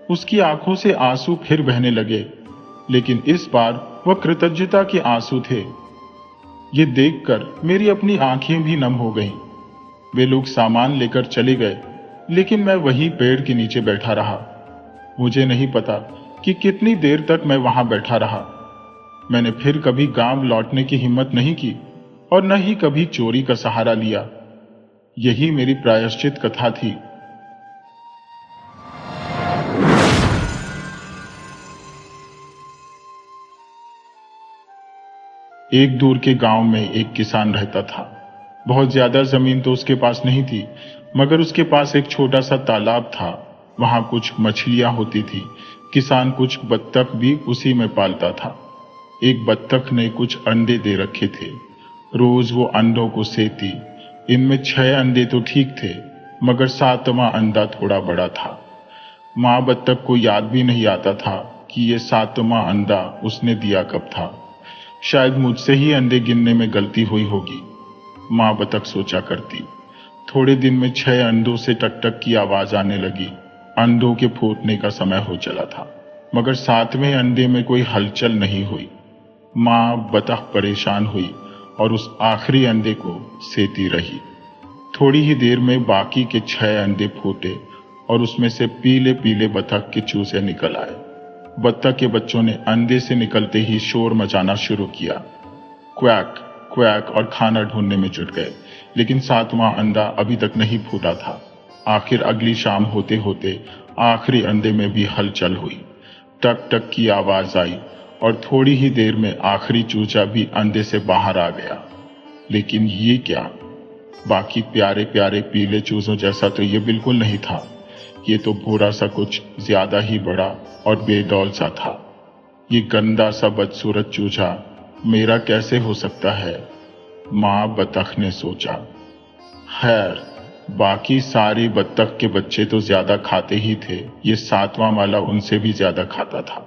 [SPEAKER 1] उसकी आंखों से आंसू फिर बहने लगे, लेकिन इस बार वह कृतज्ञता के आंसू थे। ये देखकर मेरी अपनी आंखें भी नम हो गईं। वे लोग सामान लेकर चले गए, लेकिन मैं वहीं पेड़ के नीचे बैठा रहा। मुझे नहीं पता कि कितनी देर तक मैं वहां बैठा रहा। मैंने फिर कभी गांव लौटने की हिम्मत नहीं की और न ही कभी चोरी का सहारा लिया। यही मेरी प्रायश्चित कथा थी। एक दूर के गांव में एक किसान रहता था। बहुत ज्यादा जमीन तो उसके पास नहीं थी, मगर उसके पास एक छोटा सा तालाब था। वहां कुछ मछलियां होती थी। किसान कुछ बत्तख भी उसी में पालता था। एक बत्तख ने कुछ अंडे दे रखे थे। रोज वो अंडों को सेती। इनमें 6 अंडे तो ठीक थे, मगर 7वां अंडा थोड़ा बड़ा था। माँ बत्तख को याद भी नहीं आता था कि ये 7वां अंडा उसने दिया कब था। शायद मुझसे ही अंडे गिनने में गलती हुई होगी, माँ बतख सोचा करती। थोड़े दिन में 6 अंडों से टकटक की आवाज आने लगी। अंडों के फूटने का समय हो चला था, मगर 7वें अंडे में कोई हलचल नहीं हुई। माँ बतख परेशान हुई और उस आखिरी अंडे को सेती रही। थोड़ी ही देर में बाकी के 6 अंडे फूटे और उसमें से पीले पीले बतख के चूजे निकल आए। बत्तख के बच्चों ने अंडे से निकलते ही शोर मचाना शुरू किया। क्वैक क्वैक और खाना ढूंढने में जुट गए, लेकिन 7वां अंडा अभी तक नहीं फूटा था। आखिर अगली शाम होते होते आखिरी अंडे में भी हलचल हुई। टक टक की आवाज आई और थोड़ी ही देर में आखिरी चूजा भी अंडे से बाहर आ गया। लेकिन ये क्या? बाकी प्यारे प्यारे पीले चूजों जैसा तो ये बिल्कुल नहीं था। ये तो भूरा सा कुछ ज्यादा ही बड़ा और बेडौल सा था। ये गंदा सा बदसूरत चूजा मेरा कैसे हो सकता है? माँ बतख ने सोचा। खैर, बाकी सारे बत्तख के बच्चे तो ज्यादा खाते ही थे, ये 7वां वाला उनसे भी ज्यादा खाता था।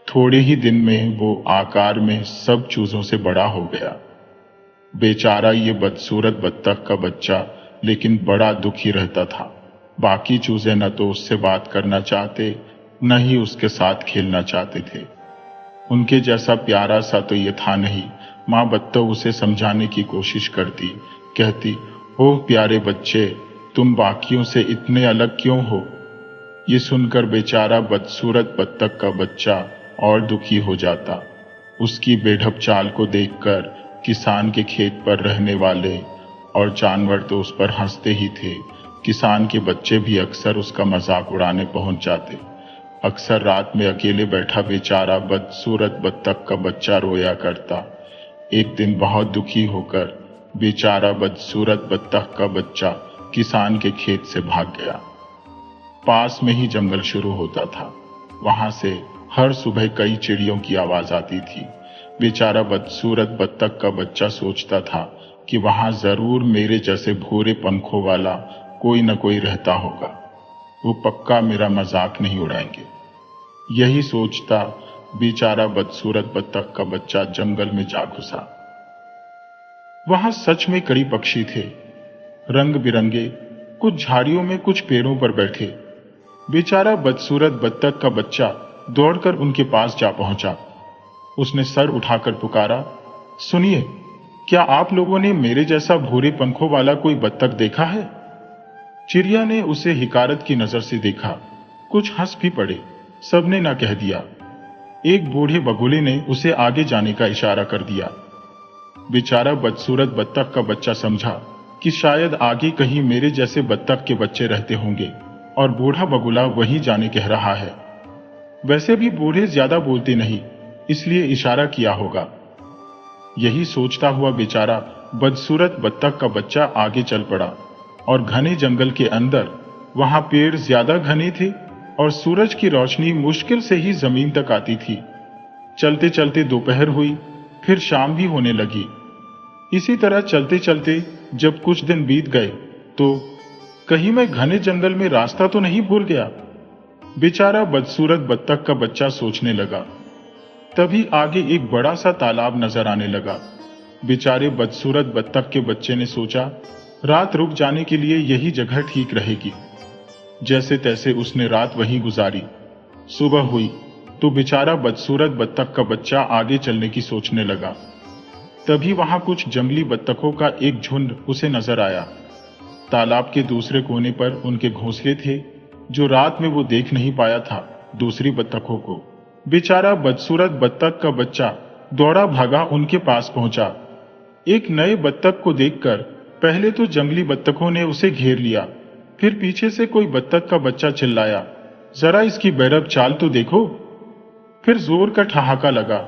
[SPEAKER 1] थोड़े ही दिन में वो आकार में सब चूजों से बड़ा हो गया। बेचारा ये बदसूरत बत्तख का बच्चा लेकिन बड़ा दुखी रहता था। बाकी चूजे न तो उससे बात करना चाहते, न ही उसके साथ खेलना चाहते थे। उनके जैसा प्यारा सा तो ये था नहीं। माँ बत्तख उसे समझाने की कोशिश करती, कहती, ओह प्यारे बच्चे, तुम बाकियों से इतने अलग क्यों हो? ये सुनकर बेचारा बदसूरत बत्तख का बच्चा और दुखी हो जाता। उसकी बेढप चाल को देखकर किसान के खेत पर रहने वाले और जानवर तो उस पर हंसते ही थे। किसान के बच्चे भी अक्सर उसका मजाक उड़ाने पहुंच जाते। अक्सर रात में अकेले बैठा बेचारा बदसूरत बत्तख का बच्चा रोया करता। एक दिन बहुत दुखी होकर बेचारा बदसूरत बत्तख का बच्चा किसान के खेत से भाग गया। पास में ही जंगल शुरू होता था। वहां से हर सुबह कई चिड़ियों की आवाज आती थी। बेचारा बदसूरत बत्तख का बच्चा सोचता था कि वहां जरूर मेरे जैसे भूरे पंखों वाला कोई न कोई रहता होगा। वो पक्का मेरा मजाक नहीं उड़ाएंगे। यही सोचता बेचारा बदसूरत बत्तख का बच्चा जंगल में जा घुसा। वहां सच में कई पक्षी थे, रंग बिरंगे, कुछ झाड़ियों में, कुछ पेड़ों पर बैठे। बेचारा बदसूरत बत्तख का बच्चा दौड़कर उनके पास जा पहुंचा। उसने सर उठाकर पुकारा, सुनिए, क्या आप लोगों ने मेरे जैसा भूरे पंखों वाला कोई बत्तख देखा है? चिड़िया ने उसे हिकारत की नजर से देखा। कुछ हंस भी पड़े। सबने ना कह दिया। एक बूढ़े बगुले ने उसे आगे जाने का इशारा कर दिया। बेचारा बदसूरत बत्तख का बच्चा समझा कि शायद आगे कहीं मेरे जैसे बत्तख के बच्चे रहते होंगे और बूढ़ा बगुला वहीं जाने कह रहा है। वैसे भी बूढ़े ज्यादा बोलते नहीं, इसलिए इशारा किया होगा। यही सोचता हुआ बेचारा बदसूरत बत्तख का बच्चा आगे चल पड़ा और घने जंगल के अंदर, वहां पेड़ ज्यादा घने थे और सूरज की रोशनी मुश्किल से ही जमीन तक आती थी। चलते चलते दोपहर हुई, फिर शाम भी होने लगी। इसी तरह चलते चलते जब कुछ दिन बीत गए तो कहीं मैं घने जंगल में रास्ता तो नहीं भूल गया? बेचारा बदसूरत बत्तख का बच्चा सोचने लगा। तभी आगे एक बड़ा सा तालाब नजर आने लगा। बेचारे बदसूरत बत्तख के बच्चे ने सोचा, रात रुक जाने के लिए यही जगह ठीक रहेगी। जैसे तैसे उसने रात वहीं गुजारी। सुबह हुई तो बेचारा बदसूरत बत्तख का बच्चा आगे चलने की सोचने लगा। तभी वहां कुछ जंगली बत्तखों का एक झुंड उसे नजर आया। तालाब के दूसरे कोने पर उनके घोंसले थे, जो रात में वो देख नहीं पाया था दूसरी बत्तखों को। बेचारा बदसूरत बत्तख का बच्चा दौड़ा भागा उनके पास पहुंचा। एक नए बत्तख को देखकर पहले तो जंगली बत्तखों ने उसे घेर लिया, फिर पीछे से कोई बत्तख का बच्चा चिल्लाया, जरा इसकी बैरब चाल तो देखो। फिर जोर का ठहाका लगा।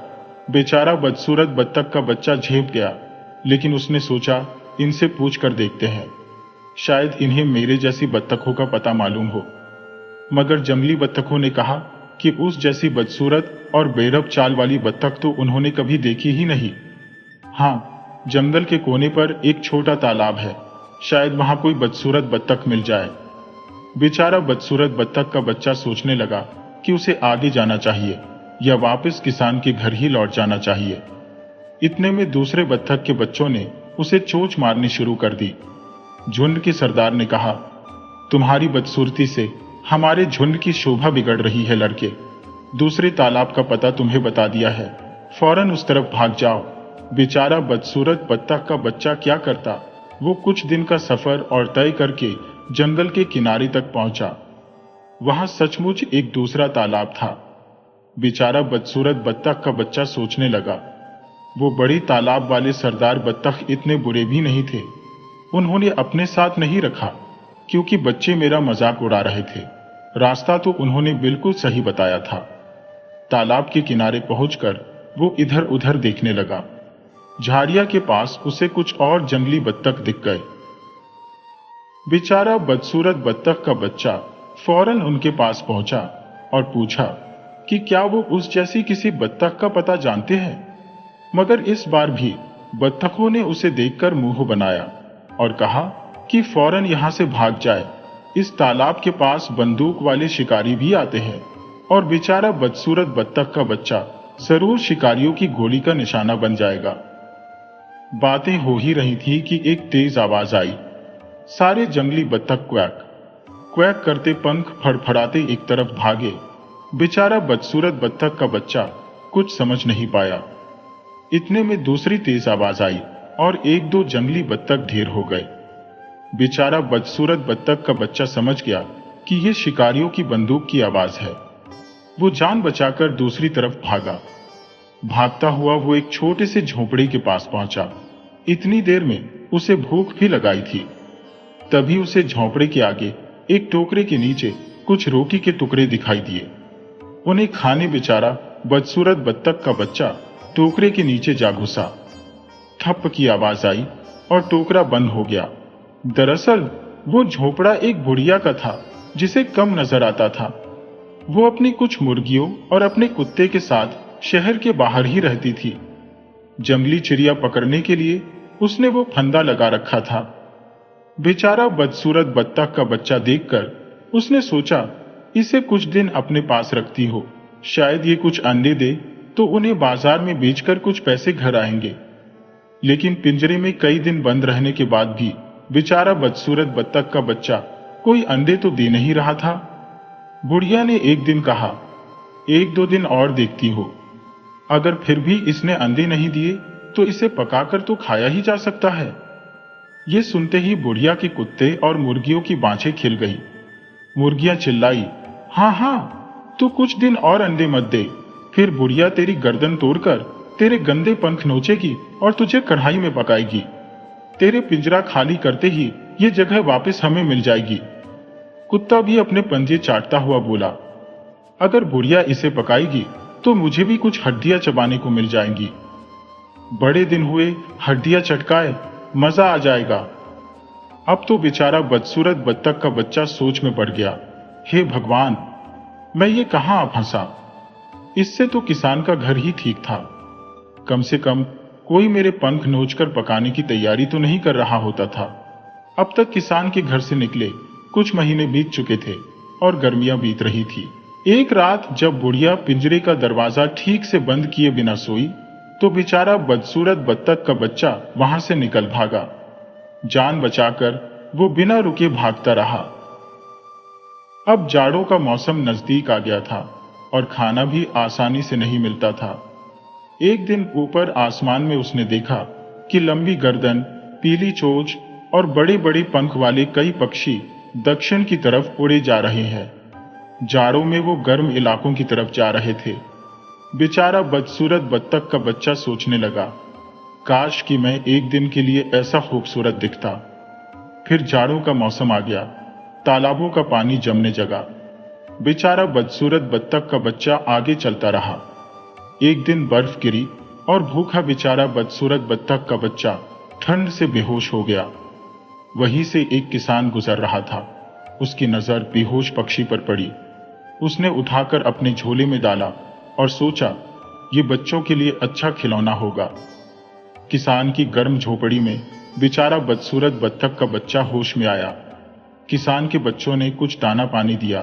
[SPEAKER 1] बेचारा बदसूरत बत्तख का बच्चा झेप गया, लेकिन उसने सोचा, इनसे पूछ कर देखते हैं, शायद इन्हें मेरे जैसी बत्तखों का पता मालूम हो। मगर जंगली बत्तखों ने कहा कि उस जैसी बदसूरत और बेरब चाल वाली बत्तख तो उन्होंने कभी देखी ही नहीं। हाँ, जंगल के कोने पर एक छोटा तालाब है, शायद वहां कोई बदसूरत बत्तख मिल जाए। बेचारा बदसूरत बत्तख का बच्चा सोचने लगा कि उसे आगे जाना चाहिए या वापस किसान के घर ही लौट जाना चाहिए। इतने में दूसरे बत्तख के बच्चों ने उसे चोंच मारनी शुरू कर दी। झुंड के सरदार ने कहा, तुम्हारी बदसूरती से हमारे झुंड की शोभा बिगड़ रही है लड़के। दूसरे तालाब का पता तुम्हें बता दिया है, फौरन उस तरफ भाग जाओ। बेचारा बदसूरत बत्तख का बच्चा क्या करता, वो कुछ दिन का सफर और तय करके जंगल के किनारे तक पहुंचा। वहां सचमुच एक दूसरा तालाब था। बेचारा बदसूरत बत्तख का बच्चा सोचने लगा, वो बड़ी तालाब वाले सरदार बत्तख इतने बुरे भी नहीं थे। उन्होंने अपने साथ नहीं रखा क्योंकि बच्चे मेरा मजाक उड़ा रहे थे। रास्ता तो उन्होंने बिल्कुल सही बताया था। तालाब के किनारे पहुंचकर वो इधर उधर देखने लगा। झाड़िया के पास उसे कुछ और जंगली बत्तख दिख गए। बेचारा बदसूरत बत्तख का बच्चा फौरन उनके पास पहुंचा और पूछा कि क्या वो उस जैसी किसी बत्तख का पता जानते हैं। मगर इस बार भी बत्तखों ने उसे देखकर मुंह बनाया और कहा कि फौरन यहां से भाग जाए, इस तालाब के पास बंदूक वाले शिकारी भी आते हैं और बेचारा बदसूरत बत्तख का बच्चा जरूर शिकारियों की गोली का निशाना बन जाएगा। बातें हो ही रही थी कि एक तेज आवाज आई। सारे जंगली बत्तख क्वैक क्वैक करते पंख फड़फड़ाते एक तरफ भागे। बेचारा बदसूरत बत्तख का बच्चा कुछ समझ नहीं पाया। इतने में दूसरी तेज आवाज आई और एक दो जंगली बत्तख ढेर हो गए। बेचारा बदसूरत बत्तख का बच्चा समझ गया कि यह शिकारियों की बंदूक की आवाज है। वो जान बचाकर दूसरी तरफ भागा। भागता हुआ वो एक छोटे से झोपड़ी के पास पहुंचा। इतनी देर में उसे भूख भी लगाई थी। तभी उसे झोपड़े के आगे एक टोकरे के नीचे कुछ रोटी के टुकड़े दिखाई दिए। उन्हें खाने बेचारा बदसूरत बत्तख का बच्चा टोकरे के नीचे जा घुसा। ठप की आवाज आई और टोकरा बंद हो गया। दरअसल वो झोपड़ा एक बुढ़िया का था जिसे कम नजर आता था। वो अपनी कुछ मुर्गियों और अपने कुत्ते के साथ शहर के बाहर ही रहती थी। जंगली चिड़िया पकड़ने के लिए उसने वो फंदा लगा रखा था। बेचारा बदसूरत बत्तख का बच्चा देखकर उसने सोचा, इसे कुछ दिन अपने पास रखती हो, शायद ये कुछ अंडे दे तो उन्हें बाजार में बेचकर कुछ पैसे घर आएंगे। लेकिन पिंजरे में कई दिन बंद रहने के बाद भी बेचारा बदसूरत बत्तख का बच्चा कोई अंडे तो दे नहीं रहा था। बुढ़िया ने एक दिन कहा, एक दो दिन और देखती हो, अगर फिर भी इसने अंडे नहीं दिए तो इसे पकाकर तो खाया ही जा सकता है। ये सुनते ही बुढ़िया के कुत्ते और मुर्गियों की बाँछें खिल गई। मुर्गियां चिल्लाई, हाँ हाँ, तू कुछ दिन और अंडे मत दे, फिर बुढ़िया तेरी गर्दन तोड़कर तेरे गंदे पंख नोचेगी और तुझे कढ़ाई में पकाएगी। तेरे पिंजरा खाली करते ही ये जगह वापस हमें मिल जाएगी। कुत्ता भी अपने पंजे चाटता हुआ बोला, अगर बुढ़िया इसे पकाएगी तो मुझे भी कुछ हड्डियां चबाने को मिल जाएंगी। बड़े दिन हुए हड्डियां चटकाए, मजा आ जाएगा। अब तो बेचारा बदसूरत बत्तख का बच्चा सोच में पड़ गया, हे भगवान, मैं ये कहां आ फंसा। इससे तो किसान का घर ही ठीक था। कम से कम कोई मेरे पंख नोचकर पकाने की तैयारी तो नहीं कर रहा होता था। अब तक किसान के घर से निकले कुछ महीने बीत चुके थे और गर्मियां बीत रही थी। एक रात जब बुढ़िया पिंजरे का दरवाजा ठीक से बंद किए बिना सोई, तो बेचारा बदसूरत बत्तख का बच्चा वहां से निकल भागा। जान बचाकर वो बिना रुके भागता रहा। अब जाड़ों का मौसम नजदीक आ गया था और खाना भी आसानी से नहीं मिलता था। एक दिन ऊपर आसमान में उसने देखा कि लंबी गर्दन, पीली चोंच और बड़े बड़े पंख वाले कई पक्षी दक्षिण की तरफ उड़े जा रहे हैं। जाड़ों में वो गर्म इलाकों की तरफ जा रहे थे। बेचारा बदसूरत बत्तख का बच्चा सोचने लगा, काश कि मैं एक दिन के लिए ऐसा खूबसूरत दिखता। फिर जाड़ों का मौसम आ गया, तालाबों का पानी जमने जगा। बेचारा बदसूरत बत्तख का बच्चा आगे चलता रहा। एक दिन बर्फ गिरी और भूखा बेचारा बदसूरत बत्तख का बच्चा ठंड से बेहोश हो गया। वहीं से एक किसान गुजर रहा था। उसकी नजर बेहोश पक्षी पर पड़ी। उसने उठाकर अपने झोले में डाला और सोचा, ये बच्चों के लिए अच्छा खिलौना होगा। किसान की गर्म झोपड़ी में बेचारा बदसूरत बत्तख का बच्चा होश में आया। किसान के बच्चों ने कुछ दाना पानी दिया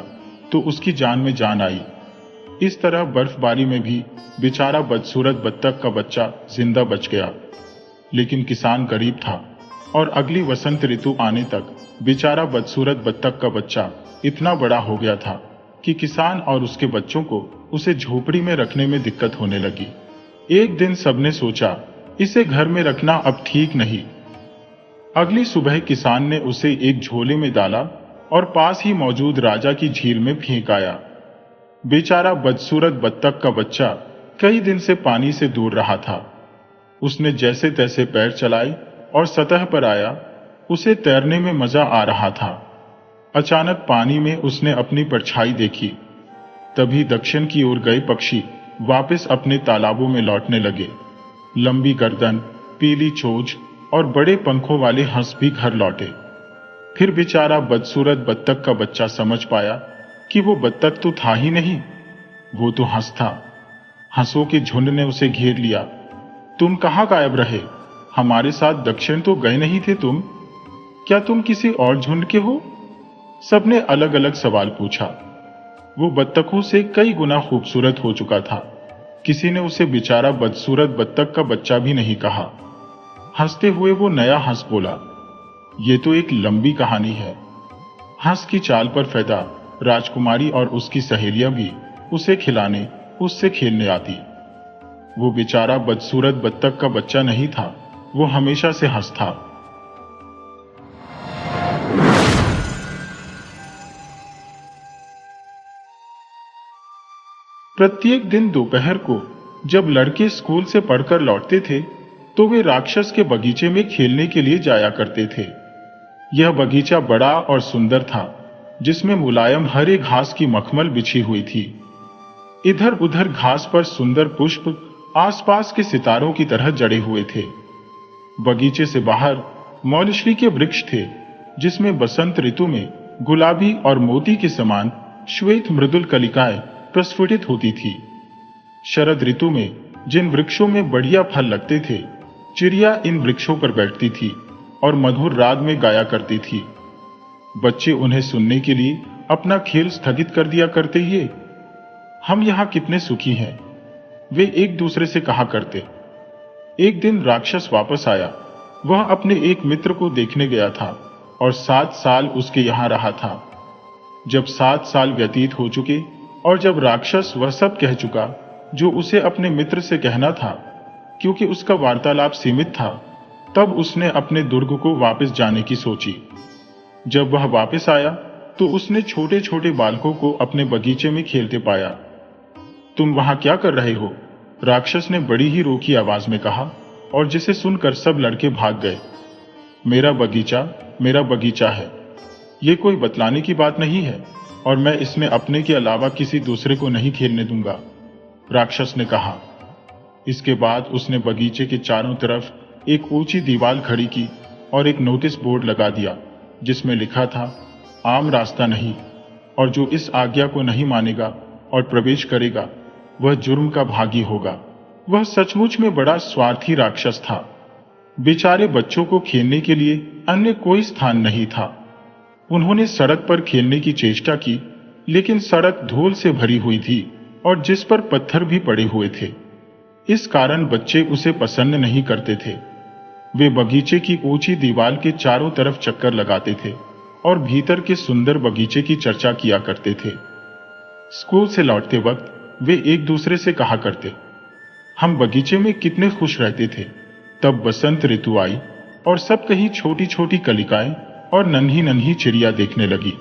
[SPEAKER 1] तो उसकी जान में जान आई। इस तरह बर्फबारी में भी बेचारा बदसूरत बत्तख का बच्चा जिंदा बच गया। लेकिन किसान गरीब था और अगली वसंत ऋतु आने तक बेचारा बदसूरत बत्तख का बच्चा इतना बड़ा हो गया था कि किसान और उसके बच्चों को उसे झोपड़ी में रखने में दिक्कत होने लगी। एक दिन सबने सोचा, इसे घर में रखना अब ठीक नहीं। अगली सुबह किसान ने उसे एक झोले में डाला और पास ही मौजूद राजा की झील में फेंक आया। बेचारा बदसूरत बत्तख का बच्चा कई दिन से पानी से दूर रहा था। उसने जैसे तैसे पैर चलाए और सतह पर आया। उसे तैरने में मजा आ रहा था। अचानक पानी में उसने अपनी परछाई देखी। तभी दक्षिण की ओर गए पक्षी वापस अपने तालाबों में लौटने लगे। लंबी गर्दन, पीली चोंच और बड़े पंखों वाले हंस भी घर लौटे। फिर बेचारा बदसूरत बत्तख का बच्चा समझ पाया कि वो बत्तख तो था ही नहीं, वो तो हंस था। हंसों के झुंड ने उसे घेर लिया। तुम कहाँ गायब रहे? हमारे साथ दक्षिण तो गए नहीं थे तुम? क्या तुम किसी और झुंड के हो? सबने अलग अलग सवाल पूछा। वो बत्तखों से कई गुना खूबसूरत हो चुका था। किसी ने उसे बेचारा बदसूरत बत्तख का बच्चा भी नहीं कहा। हंसते हुए वो नया हंस बोला, ये तो एक लंबी कहानी है। हंस की चाल पर फैदा राजकुमारी और उसकी सहेलियां भी उसे खिलाने, उससे खेलने आती। वो बेचारा बदसूरत बत्तख का बच्चा नहीं था, वो हमेशा से हंस था। प्रत्येक दिन दोपहर को जब लड़के स्कूल से पढ़कर लौटते थे तो वे राक्षस के बगीचे में खेलने के लिए जाया करते थे। यह बगीचा बड़ा और सुंदर था, जिसमें मुलायम हरे घास की मखमल बिछी हुई थी। इधर उधर घास पर सुंदर पुष्प आसपास के सितारों की तरह जड़े हुए थे। बगीचे से बाहर मौलश्री के वृक्ष थे, जिसमें बसंत ऋतु में गुलाबी और मोती के समान श्वेत मृदुल कलिकाएं प्रस्फुटित होती थी। शरद ऋतु में जिन वृक्षों में बढ़िया फल लगते थे, चिड़िया इन वृक्षों पर बैठती थी और मधुर राग में गाया करती थी। बच्चे उन्हें सुनने के लिए अपना खेल स्थगित कर दिया करते ही हम यहाँ कितने सुखी हैं, वे एक दूसरे से कहा करते। एक दिन राक्षस वापस आया। वह अपने एक मित्र को देखने गया था और 7 साल उसके यहाँ रहा था। जब 7 साल व्यतीत हो चुके और जब राक्षस वह सब कह चुका जो उसे अपने मित्र से कहना था, क्योंकि उसका वार्तालाप सीमित था, तब उसने अपने दुर्ग को वापस जाने की सोची। जब वह वापस आया तो उसने छोटे छोटे बालकों को अपने बगीचे में खेलते पाया। तुम वहां क्या कर रहे हो? राक्षस ने बड़ी ही रोकी आवाज में कहा, और जिसे सुनकर सब लड़के भाग गए। मेरा बगीचा है। ये कोई बतलाने की बात नहीं है और मैं इसमें अपने के अलावा किसी दूसरे को नहीं खेलने दूंगा, राक्षस ने कहा। इसके बाद उसने बगीचे के चारों तरफ एक ऊंची दीवार खड़ी की और एक नोटिस बोर्ड लगा दिया, जिसमें लिखा था, आम रास्ता नहीं, और जो इस आज्ञा को नहीं मानेगा और प्रवेश करेगा वह जुर्म का भागी होगा। वह सचमुच में बड़ा स्वार्थी राक्षस था। बेचारे बच्चों को खेलने के लिए अन्य कोई स्थान नहीं था। उन्होंने सड़क पर खेलने की चेष्टा की, लेकिन सड़क धूल से भरी हुई थी और जिस पर पत्थर भी पड़े हुए थे। इस कारण बच्चे उसे पसंद नहीं करते थे। वे बगीचे की ऊंची दीवार के चारों तरफ चक्कर लगाते थे और भीतर के सुंदर बगीचे की चर्चा किया करते थे। स्कूल से लौटते वक्त वे एक दूसरे से कहा करते, हम बगीचे में कितने खुश रहते थे। तब बसंत ऋतु आई और सब कहीं छोटी छोटी कलिकाएं और नन्ही नन्ही चिड़िया देखने लगी।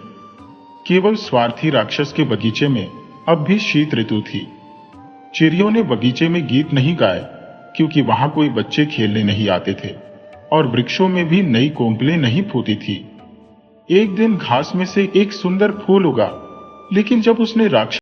[SPEAKER 1] केवल स्वार्थी राक्षस के बगीचे में अब भी शीत ऋतु थी। चिड़ियों ने बगीचे में गीत नहीं गाए क्योंकि वहां कोई बच्चे खेलने नहीं आते थे और वृक्षों में भी नई कोंपलें नहीं फूटी थी। एक दिन घास में से एक सुंदर फूल उगा, लेकिन जब उसने राक्षस